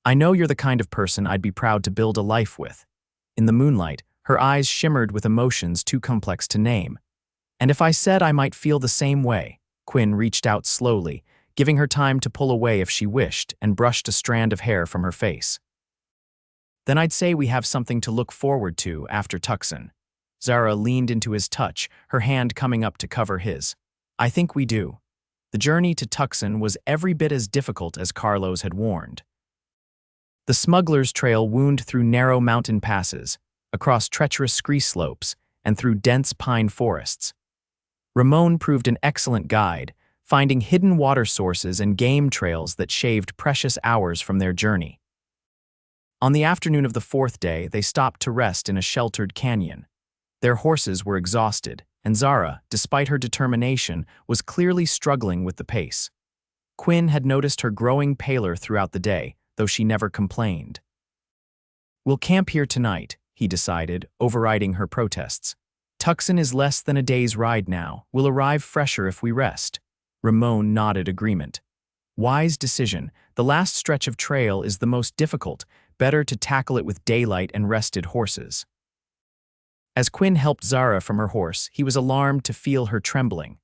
I know you're the kind of person I'd be proud to build a life with. In the moonlight, her eyes shimmered with emotions too complex to name. And if I said I might feel the same way, Quinn reached out slowly, giving her time to pull away if she wished, and brushed a strand of hair from her face. Then I'd say we have something to look forward to after Tucson. Zara leaned into his touch, her hand coming up to cover his. I think we do. The journey to Tucson was every bit as difficult as Carlos had warned. The smuggler's trail wound through narrow mountain passes, across treacherous scree slopes, and through dense pine forests. Ramon proved an excellent guide, finding hidden water sources and game trails that shaved precious hours from their journey. On the afternoon of the 4th day, they stopped to rest in a sheltered canyon. Their horses were exhausted, and Zara, despite her determination, was clearly struggling with the pace. Quinn had noticed her growing paler throughout the day, though she never complained. We'll camp here tonight, he decided, overriding her protests. Tucson is less than a day's ride now. We'll arrive fresher if we rest. Ramon nodded agreement. Wise decision. The last stretch of trail is the most difficult. Better to tackle it with daylight and rested horses. As Quinn helped Zara from her horse, he was alarmed to feel her trembling.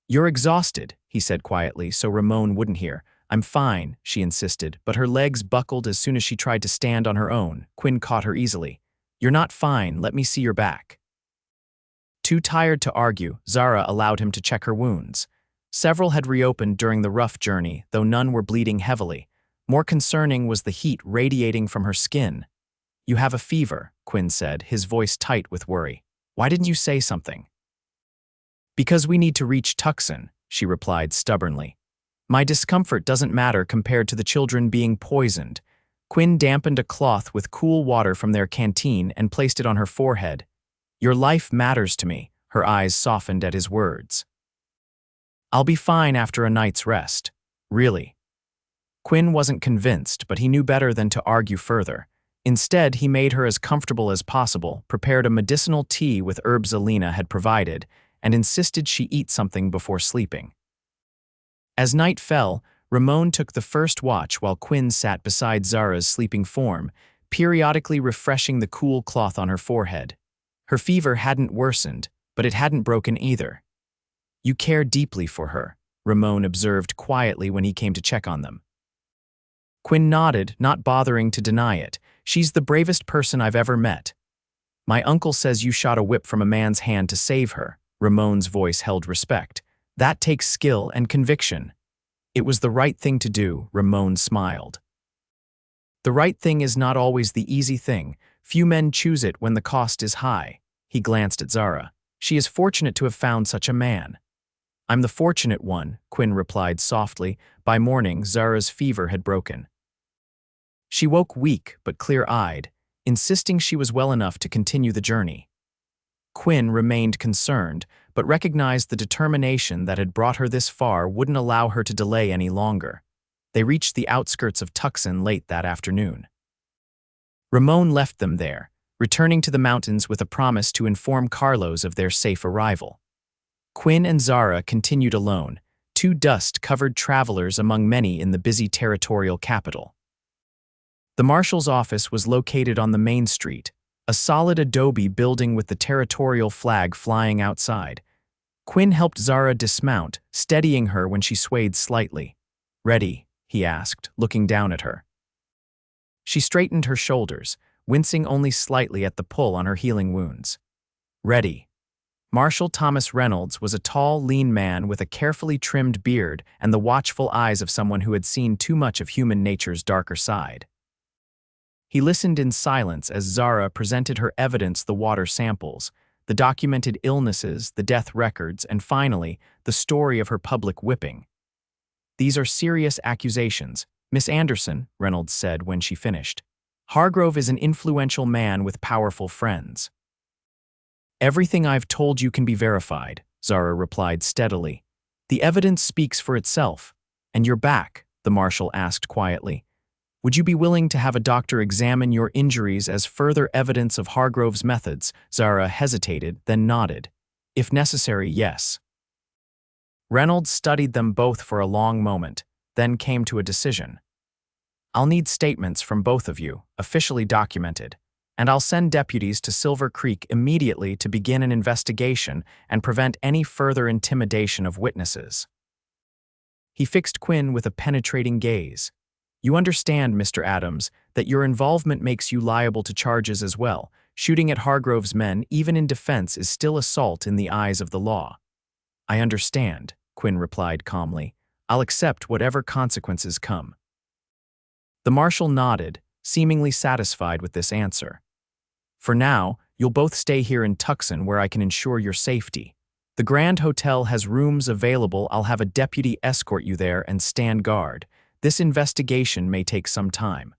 You're exhausted, he said quietly, so Ramon wouldn't hear. I'm fine, she insisted, but her legs buckled as soon as she tried to stand on her own. Quinn caught her easily. You're not fine, let me see your back. Too tired to argue, Zara allowed him to check her wounds. Several had reopened during the rough journey, though none were bleeding heavily. More concerning was the heat radiating from her skin. "You have a fever," Quinn said, his voice tight with worry. "Why didn't you say something?" "Because we need to reach Tucson," she replied stubbornly. "My discomfort doesn't matter compared to the children being poisoned." Quinn dampened a cloth with cool water from their canteen and placed it on her forehead. "Your life matters to me," her eyes softened at his words. "I'll be fine after a night's rest." "Really?" Quinn wasn't convinced, but he knew better than to argue further. Instead, he made her as comfortable as possible, prepared a medicinal tea with herbs Alina had provided, and insisted she eat something before sleeping. As night fell, Ramon took the first watch while Quinn sat beside Zara's sleeping form, periodically refreshing the cool cloth on her forehead. Her fever hadn't worsened, but it hadn't broken either. "You care deeply for her," Ramon observed quietly when he came to check on them. Quinn nodded, not bothering to deny it. "She's the bravest person I've ever met." "My uncle says you shot a whip from a man's hand to save her." Ramon's voice held respect. "That takes skill and conviction." "It was the right thing to do," Ramon smiled. "The right thing is not always the easy thing. Few men choose it when the cost is high." He glanced at Zara. "She is fortunate to have found such a man." "I'm the fortunate one," Quinn replied softly. By morning, Zara's fever had broken. She woke weak but clear-eyed, insisting she was well enough to continue the journey. Quinn remained concerned, but recognized the determination that had brought her this far wouldn't allow her to delay any longer. They reached the outskirts of Tucson late that afternoon. Ramon left them there, returning to the mountains with a promise to inform Carlos of their safe arrival. Quinn and Zara continued alone, two dust-covered travelers among many in the busy territorial capital. The marshal's office was located on the main street, a solid adobe building with the territorial flag flying outside. Quinn helped Zara dismount, steadying her when she swayed slightly. "Ready?" he asked, looking down at her. She straightened her shoulders, wincing only slightly at the pull on her healing wounds. "Ready." Marshal Thomas Reynolds was a tall, lean man with a carefully trimmed beard and the watchful eyes of someone who had seen too much of human nature's darker side. He listened in silence as Zara presented her evidence: the water samples, the documented illnesses, the death records, and finally, the story of her public whipping. "These are serious accusations, Miss Anderson," Reynolds said when she finished. "Hargrove is an influential man with powerful friends." "Everything I've told you can be verified," Zara replied steadily. "The evidence speaks for itself." "And you're back?" the marshal asked quietly. "Would you be willing to have a doctor examine your injuries as further evidence of Hargrove's methods?" Zara hesitated, then nodded. "If necessary, yes." Reynolds studied them both for a long moment, then came to a decision. "I'll need statements from both of you, officially documented, and I'll send deputies to Silver Creek immediately to begin an investigation and prevent any further intimidation of witnesses." He fixed Quinn with a penetrating gaze. "You understand, Mr. Adams, that your involvement makes you liable to charges as well. Shooting at Hargrove's men, even in defense, is still assault in the eyes of the law." "I understand," Quinn replied calmly. "I'll accept whatever consequences come." The marshal nodded, seemingly satisfied with this answer. "For now, you'll both stay here in Tucson where I can ensure your safety. The Grand Hotel has rooms available. I'll have a deputy escort you there and stand guard. This investigation may take some time."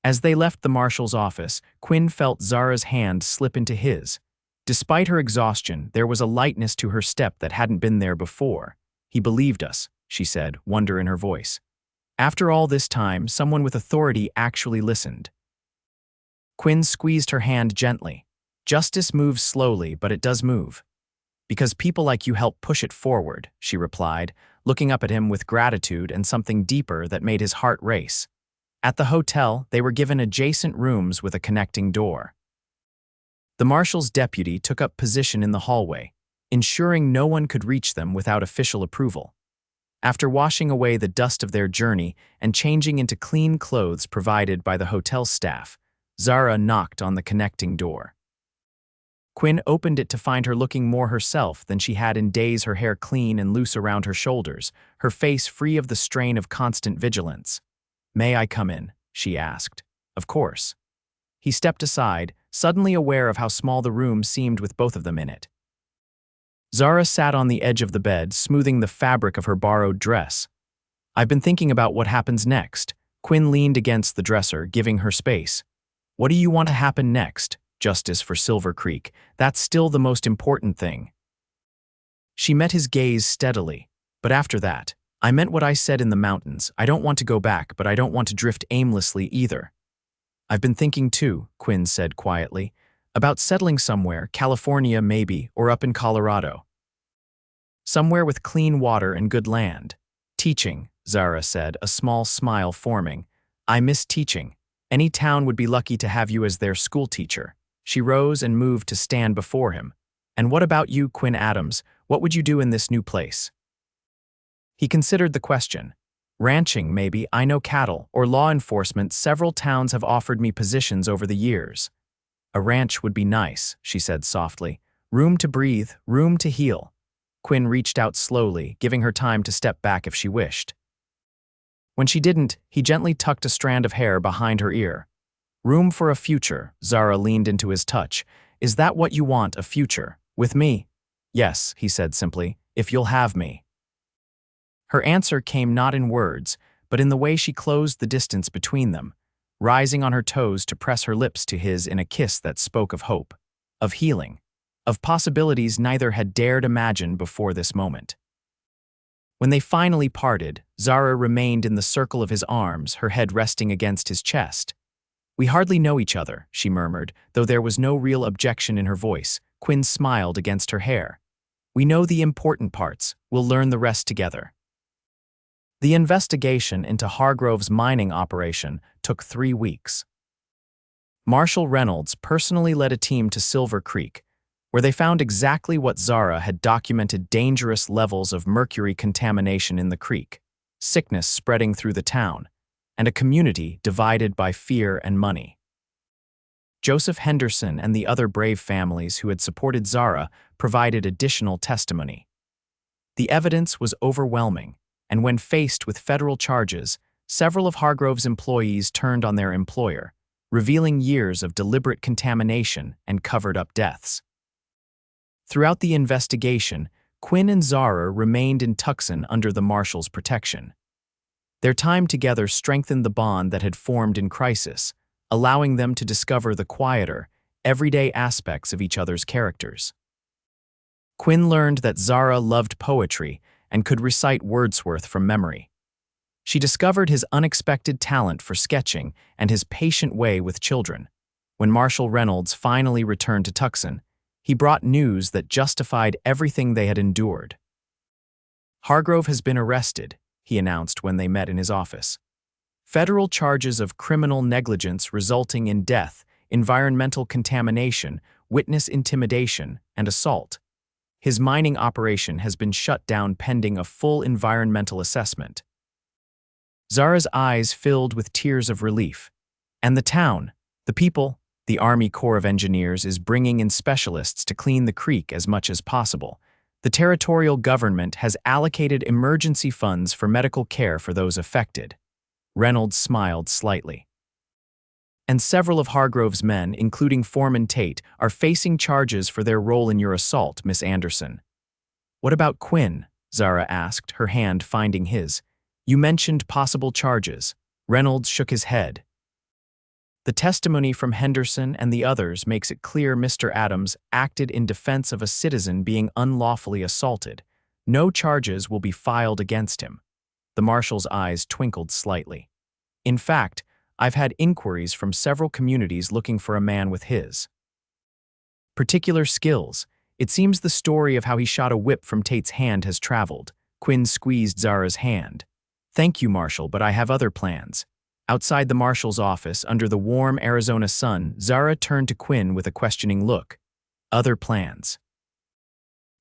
As they left the marshal's office, Quinn felt Zara's hand slip into his. Despite her exhaustion, there was a lightness to her step that hadn't been there before. "He believed us," she said, wonder in her voice. After all this time, someone with authority actually listened. Quinn squeezed her hand gently. "Justice moves slowly, but it does move. Because people like you help push it forward," she replied, looking up at him with gratitude and something deeper that made his heart race. At the hotel, they were given adjacent rooms with a connecting door. The marshal's deputy took up position in the hallway, ensuring no one could reach them without official approval. After washing away the dust of their journey and changing into clean clothes provided by the hotel staff, Zara knocked on the connecting door. Quinn opened it to find her looking more herself than she had in days, her hair clean and loose around her shoulders, her face free of the strain of constant vigilance. "May I come in?" she asked. "Of course." He stepped aside, suddenly aware of how small the room seemed with both of them in it. Zara sat on the edge of the bed, smoothing the fabric of her borrowed dress. "I've been thinking about what happens next." Quinn leaned against the dresser, giving her space. "What do you want to happen next? Justice for Silver Creek. That's still the most important thing." She met his gaze steadily. "But after that, I meant what I said in the mountains. I don't want to go back, but I don't want to drift aimlessly either." "I've been thinking too," Quinn said quietly, "about settling somewhere, California maybe, or up in Colorado. Somewhere with clean water and good land." "Teaching," Zara said, a small smile forming. "I miss teaching. Any town would be lucky to have you as their school teacher." She rose and moved to stand before him. "And what about you, Quinn Adams? What would you do in this new place?" He considered the question. "Ranching, maybe. I know cattle, or law enforcement. Several towns have offered me positions over the years." "A ranch would be nice," she said softly. "Room to breathe, room to heal." Quinn reached out slowly, giving her time to step back if she wished. When she didn't, he gently tucked a strand of hair behind her ear. "Room for a future," Zara leaned into his touch. "Is that what you want, a future? With me?" "Yes," he said simply, "if you'll have me." Her answer came not in words, but in the way she closed the distance between them, rising on her toes to press her lips to his in a kiss that spoke of hope, of healing, of possibilities neither had dared imagine before this moment. When they finally parted, Zara remained in the circle of his arms, her head resting against his chest. "We hardly know each other," she murmured, though there was no real objection in her voice. Quinn smiled against her hair. "We know the important parts. We'll learn the rest together." The investigation into Hargrove's mining operation took 3 weeks. Marshal Reynolds personally led a team to Silver Creek, where they found exactly what Zara had documented: dangerous levels of mercury contamination in the creek, sickness spreading through the town, and a community divided by fear and money. Joseph Henderson and the other brave families who had supported Zara provided additional testimony. The evidence was overwhelming, and when faced with federal charges, several of Hargrove's employees turned on their employer, revealing years of deliberate contamination and covered-up deaths. Throughout the investigation, Quinn and Zara remained in Tucson under the marshal's protection. Their time together strengthened the bond that had formed in crisis, allowing them to discover the quieter, everyday aspects of each other's characters. Quinn learned that Zara loved poetry and could recite Wordsworth from memory. She discovered his unexpected talent for sketching and his patient way with children. When Marshal Reynolds finally returned to Tucson, he brought news that justified everything they had endured. "Hargrove has been arrested," he announced when they met in his office. "Federal charges of criminal negligence resulting in death, environmental contamination, witness intimidation, and assault. His mining operation has been shut down pending a full environmental assessment." Zara's eyes filled with tears of relief. "And the town, the people, the Army Corps of Engineers is bringing in specialists to clean the creek as much as possible. The territorial government has allocated emergency funds for medical care for those affected." Reynolds smiled slightly. "And several of Hargrove's men, including Foreman Tate, are facing charges for their role in your assault, Miss Anderson." "What about Quinn?" Zara asked, her hand finding his. "You mentioned possible charges." Reynolds shook his head. "The testimony from Henderson and the others makes it clear Mr. Adams acted in defense of a citizen being unlawfully assaulted. No charges will be filed against him." The marshal's eyes twinkled slightly. "In fact, I've had inquiries from several communities looking for a man with his particular skills. It seems the story of how he shot a whip from Tate's hand has traveled." Quinn squeezed Zara's hand. "Thank you, Marshal, but I have other plans." Outside the marshal's office, under the warm Arizona sun, Zara turned to Quinn with a questioning look. "Other plans?"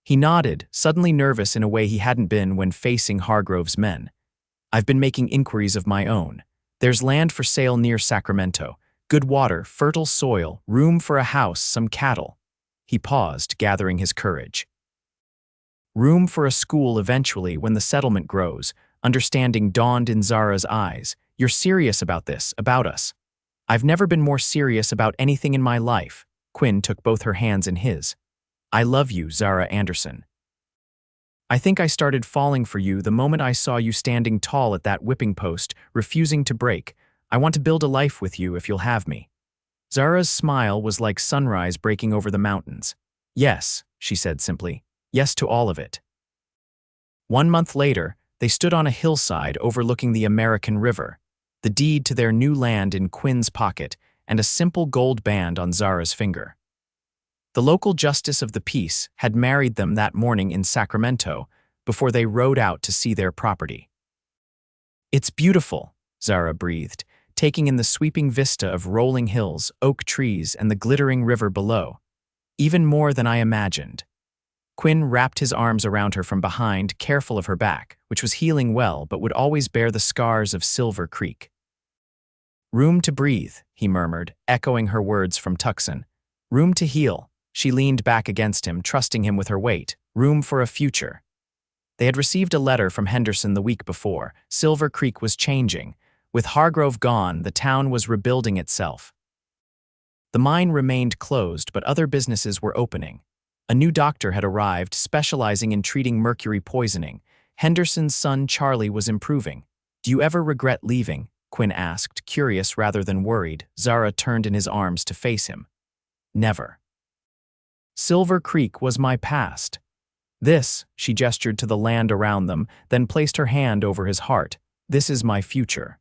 He nodded, suddenly nervous in a way he hadn't been when facing Hargrove's men. "I've been making inquiries of my own. There's land for sale near Sacramento. Good water, fertile soil, room for a house, some cattle." He paused, gathering his courage. Room for a school eventually when the settlement grows. Understanding dawned in Zara's eyes. You're serious about this, about us. I've never been more serious about anything in my life. Quinn took both her hands in his. I love you, Zara Anderson. I think I started falling for you the moment I saw you standing tall at that whipping post, refusing to break. I want to build a life with you if you'll have me. Zara's smile was like sunrise breaking over the mountains. Yes, she said simply. Yes to all of it. 1 month later, they stood on a hillside overlooking the American River, the deed to their new land in Quinn's pocket and a simple gold band on Zara's finger. The local justice of the peace had married them that morning in Sacramento before they rode out to see their property. It's beautiful, Zara breathed, taking in the sweeping vista of rolling hills, oak trees, and the glittering river below. Even more than I imagined. Quinn wrapped his arms around her from behind, careful of her back, which was healing well but would always bear the scars of Silver Creek. Room to breathe, he murmured, echoing her words from Tucson. Room to heal. She leaned back against him, trusting him with her weight. Room for a future. They had received a letter from Henderson the week before. Silver Creek was changing. With Hargrove gone, the town was rebuilding itself. The mine remained closed, but other businesses were opening. A new doctor had arrived, specializing in treating mercury poisoning. Henderson's son, Charlie, was improving. Do you ever regret leaving? Quinn asked, curious rather than worried. Zara turned in his arms to face him. Never. Silver Creek was my past. This, she gestured to the land around them, then placed her hand over his heart. This is my future.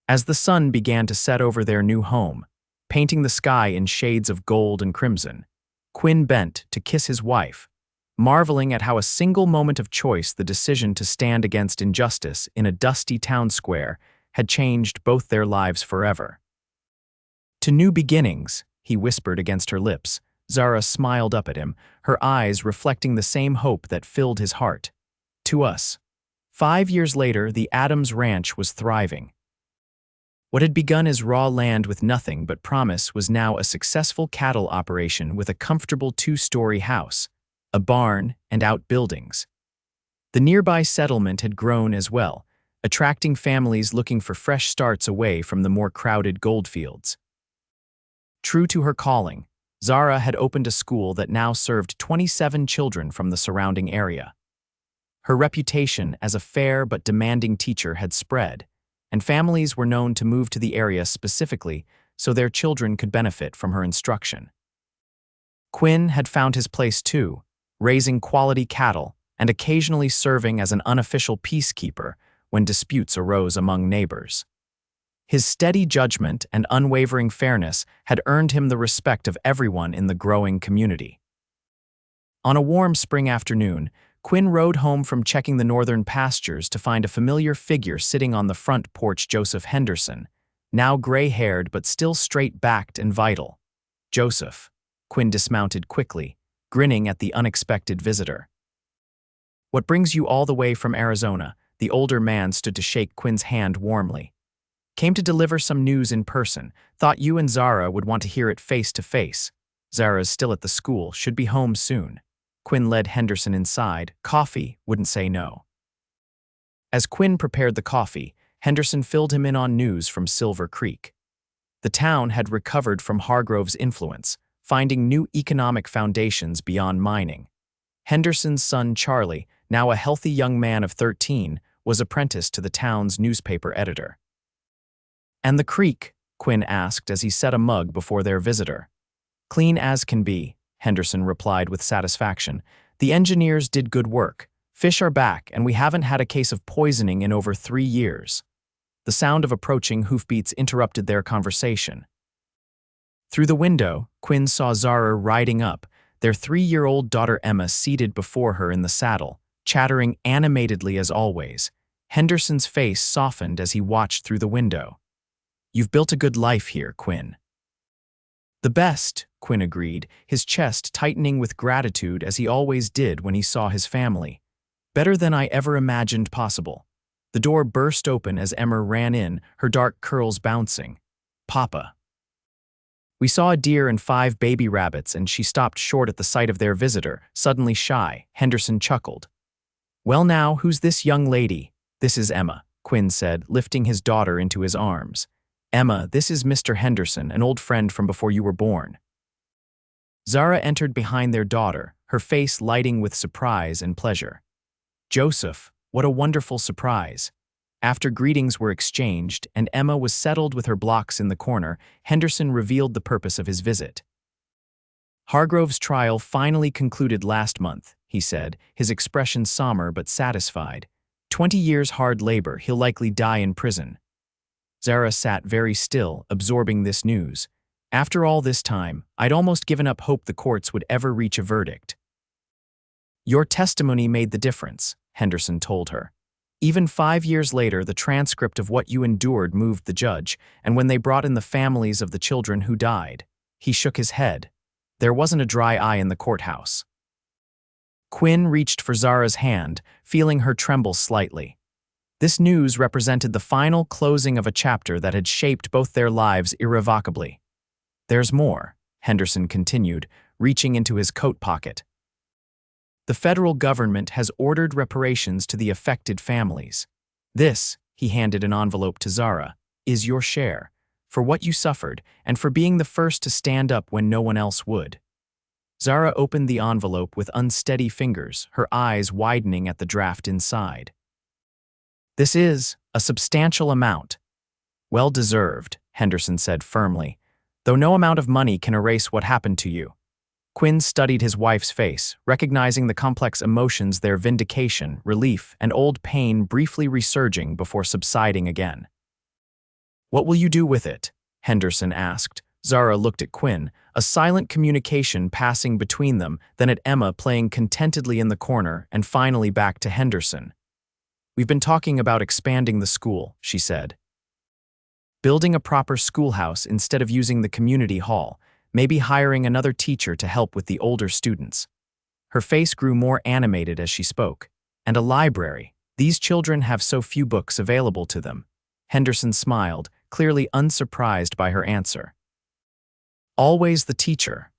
As the sun began to set over their new home, painting the sky in shades of gold and crimson, Quinn bent to kiss his wife, marveling at how a single moment of choice, the decision to stand against injustice in a dusty town square, had changed both their lives forever. To new beginnings, he whispered against her lips. Zara smiled up at him, her eyes reflecting the same hope that filled his heart. To us. 5 years later, the Adams Ranch was thriving. What had begun as raw land with nothing but promise was now a successful cattle operation with a comfortable 2-story house, a barn, and outbuildings. The nearby settlement had grown as well, attracting families looking for fresh starts away from the more crowded goldfields. True to her calling, Zara had opened a school that now served 27 children from the surrounding area. Her reputation as a fair but demanding teacher had spread, and families were known to move to the area specifically so their children could benefit from her instruction. Quinn had found his place too, raising quality cattle and occasionally serving as an unofficial peacekeeper when disputes arose among neighbors. His steady judgment and unwavering fairness had earned him the respect of everyone in the growing community. On a warm spring afternoon, Quinn rode home from checking the northern pastures to find a familiar figure sitting on the front porch. Joseph Henderson, now gray-haired but still straight-backed and vital. Joseph. Quinn dismounted quickly, grinning at the unexpected visitor. What brings you all the way from Arizona? The older man stood to shake Quinn's hand warmly. Came to deliver some news in person. Thought you and Zara would want to hear it face to face. Zara's still at the school, should be home soon. Quinn led Henderson inside. Coffee, wouldn't say no. As Quinn prepared the coffee, Henderson filled him in on news from Silver Creek. The town had recovered from Hargrove's influence, finding new economic foundations beyond mining. Henderson's son Charlie, now a healthy young man of 13, was apprenticed to the town's newspaper editor. And the creek? Quinn asked as he set a mug before their visitor. Clean as can be, Henderson replied with satisfaction. The engineers did good work. Fish are back, and we haven't had a case of poisoning in over 3 years. The sound of approaching hoofbeats interrupted their conversation. Through the window, Quinn saw Zara riding up, their 3-year-old daughter Emma seated before her in the saddle, chattering animatedly as always. Henderson's face softened as he watched through the window. You've built a good life here, Quinn. The best, Quinn agreed, his chest tightening with gratitude as he always did when he saw his family. Better than I ever imagined possible. The door burst open as Emma ran in, her dark curls bouncing. Papa. We saw a deer and 5 baby rabbits, and she stopped short at the sight of their visitor, suddenly shy. Henderson chuckled. Well now, who's this young lady? This is Emma, Quinn said, lifting his daughter into his arms. Emma, this is Mr. Henderson, an old friend from before you were born. Zara entered behind their daughter, her face lighting with surprise and pleasure. Joseph, what a wonderful surprise. After greetings were exchanged and Emma was settled with her blocks in the corner, Henderson revealed the purpose of his visit. Hargrove's trial finally concluded last month, he said, his expression somber but satisfied. 20 years hard labor, he'll likely die in prison. Zara sat very still, absorbing this news. After all this time, I'd almost given up hope the courts would ever reach a verdict. Your testimony made the difference, Henderson told her. Even 5 years later, the transcript of what you endured moved the judge, and when they brought in the families of the children who died, he shook his head. There wasn't a dry eye in the courthouse. Quinn reached for Zara's hand, feeling her tremble slightly. This news represented the final closing of a chapter that had shaped both their lives irrevocably. There's more, Henderson continued, reaching into his coat pocket. The federal government has ordered reparations to the affected families. This, he handed an envelope to Zara, is your share, for what you suffered and for being the first to stand up when no one else would. Zara opened the envelope with unsteady fingers, her eyes widening at the draft inside. This is a substantial amount. Well deserved, Henderson said firmly, though no amount of money can erase what happened to you. Quinn studied his wife's face, recognizing the complex emotions, their vindication, relief, and old pain briefly resurging before subsiding again. What will you do with it? Henderson asked. Zara looked at Quinn, a silent communication passing between them, then at Emma playing contentedly in the corner, and finally back to Henderson. We've been talking about expanding the school, she said. Building a proper schoolhouse instead of using the community hall, maybe hiring another teacher to help with the older students. Her face grew more animated as she spoke. And a library. These children have so few books available to them. Henderson smiled, clearly unsurprised by her answer. Always the teacher.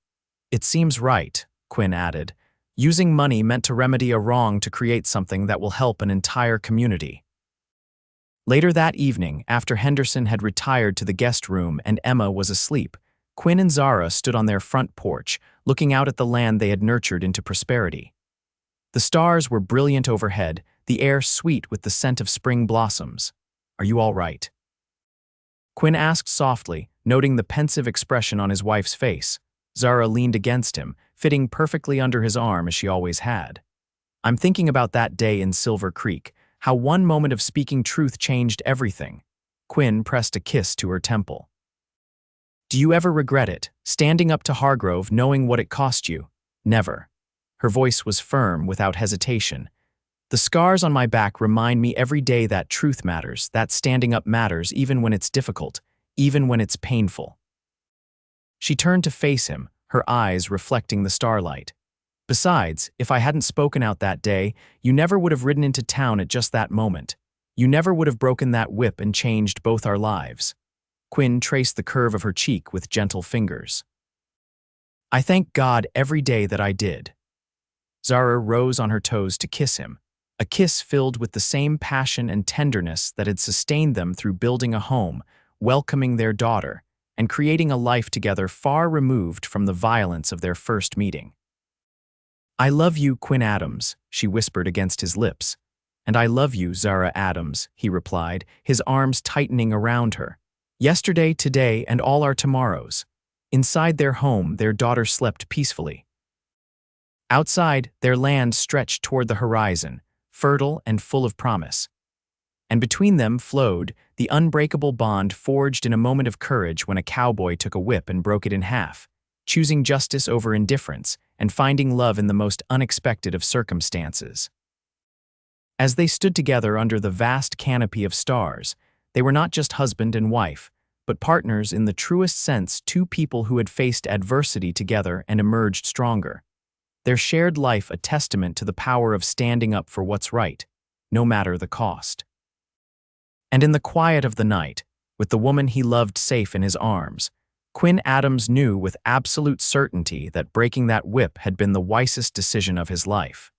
It seems right, Quinn added. Using money meant to remedy a wrong to create something that will help an entire community. Later that evening, after Henderson had retired to the guest room and Emma was asleep, Quinn and Zara stood on their front porch, looking out at the land they had nurtured into prosperity. The stars were brilliant overhead, the air sweet with the scent of spring blossoms. Are you all right? Quinn asked softly, noting the pensive expression on his wife's face. Zara leaned against him, fitting perfectly under his arm as she always had. I'm thinking about that day in Silver Creek, how one moment of speaking truth changed everything. Quinn pressed a kiss to her temple. Do you ever regret it, standing up to Hargrove knowing what it cost you? Never. Her voice was firm, without hesitation. The scars on my back remind me every day that truth matters, that standing up matters even when it's difficult, even when it's painful. She turned to face him, her eyes reflecting the starlight. Besides, if I hadn't spoken out that day, you never would have ridden into town at just that moment. You never would have broken that whip and changed both our lives. Quinn traced the curve of her cheek with gentle fingers. I thank God every day that I did. Zara rose on her toes to kiss him, a kiss filled with the same passion and tenderness that had sustained them through building a home, welcoming their daughter, and creating a life together far removed from the violence of their first meeting. I love you, Quinn Adams, she whispered against his lips. And I love you, Zara Adams, he replied, his arms tightening around her. Yesterday, today, and all our tomorrows. Inside their home, their daughter slept peacefully. Outside, their land stretched toward the horizon, fertile and full of promise. And between them flowed the unbreakable bond forged in a moment of courage when a cowboy took a whip and broke it in half, choosing justice over indifference and finding love in the most unexpected of circumstances. As they stood together under the vast canopy of stars, they were not just husband and wife, but partners in the truest sense, two people who had faced adversity together and emerged stronger. Their shared life a testament to the power of standing up for what's right, no matter the cost. And in the quiet of the night, with the woman he loved safe in his arms, Quinn Adams knew with absolute certainty that breaking that whip had been the wisest decision of his life.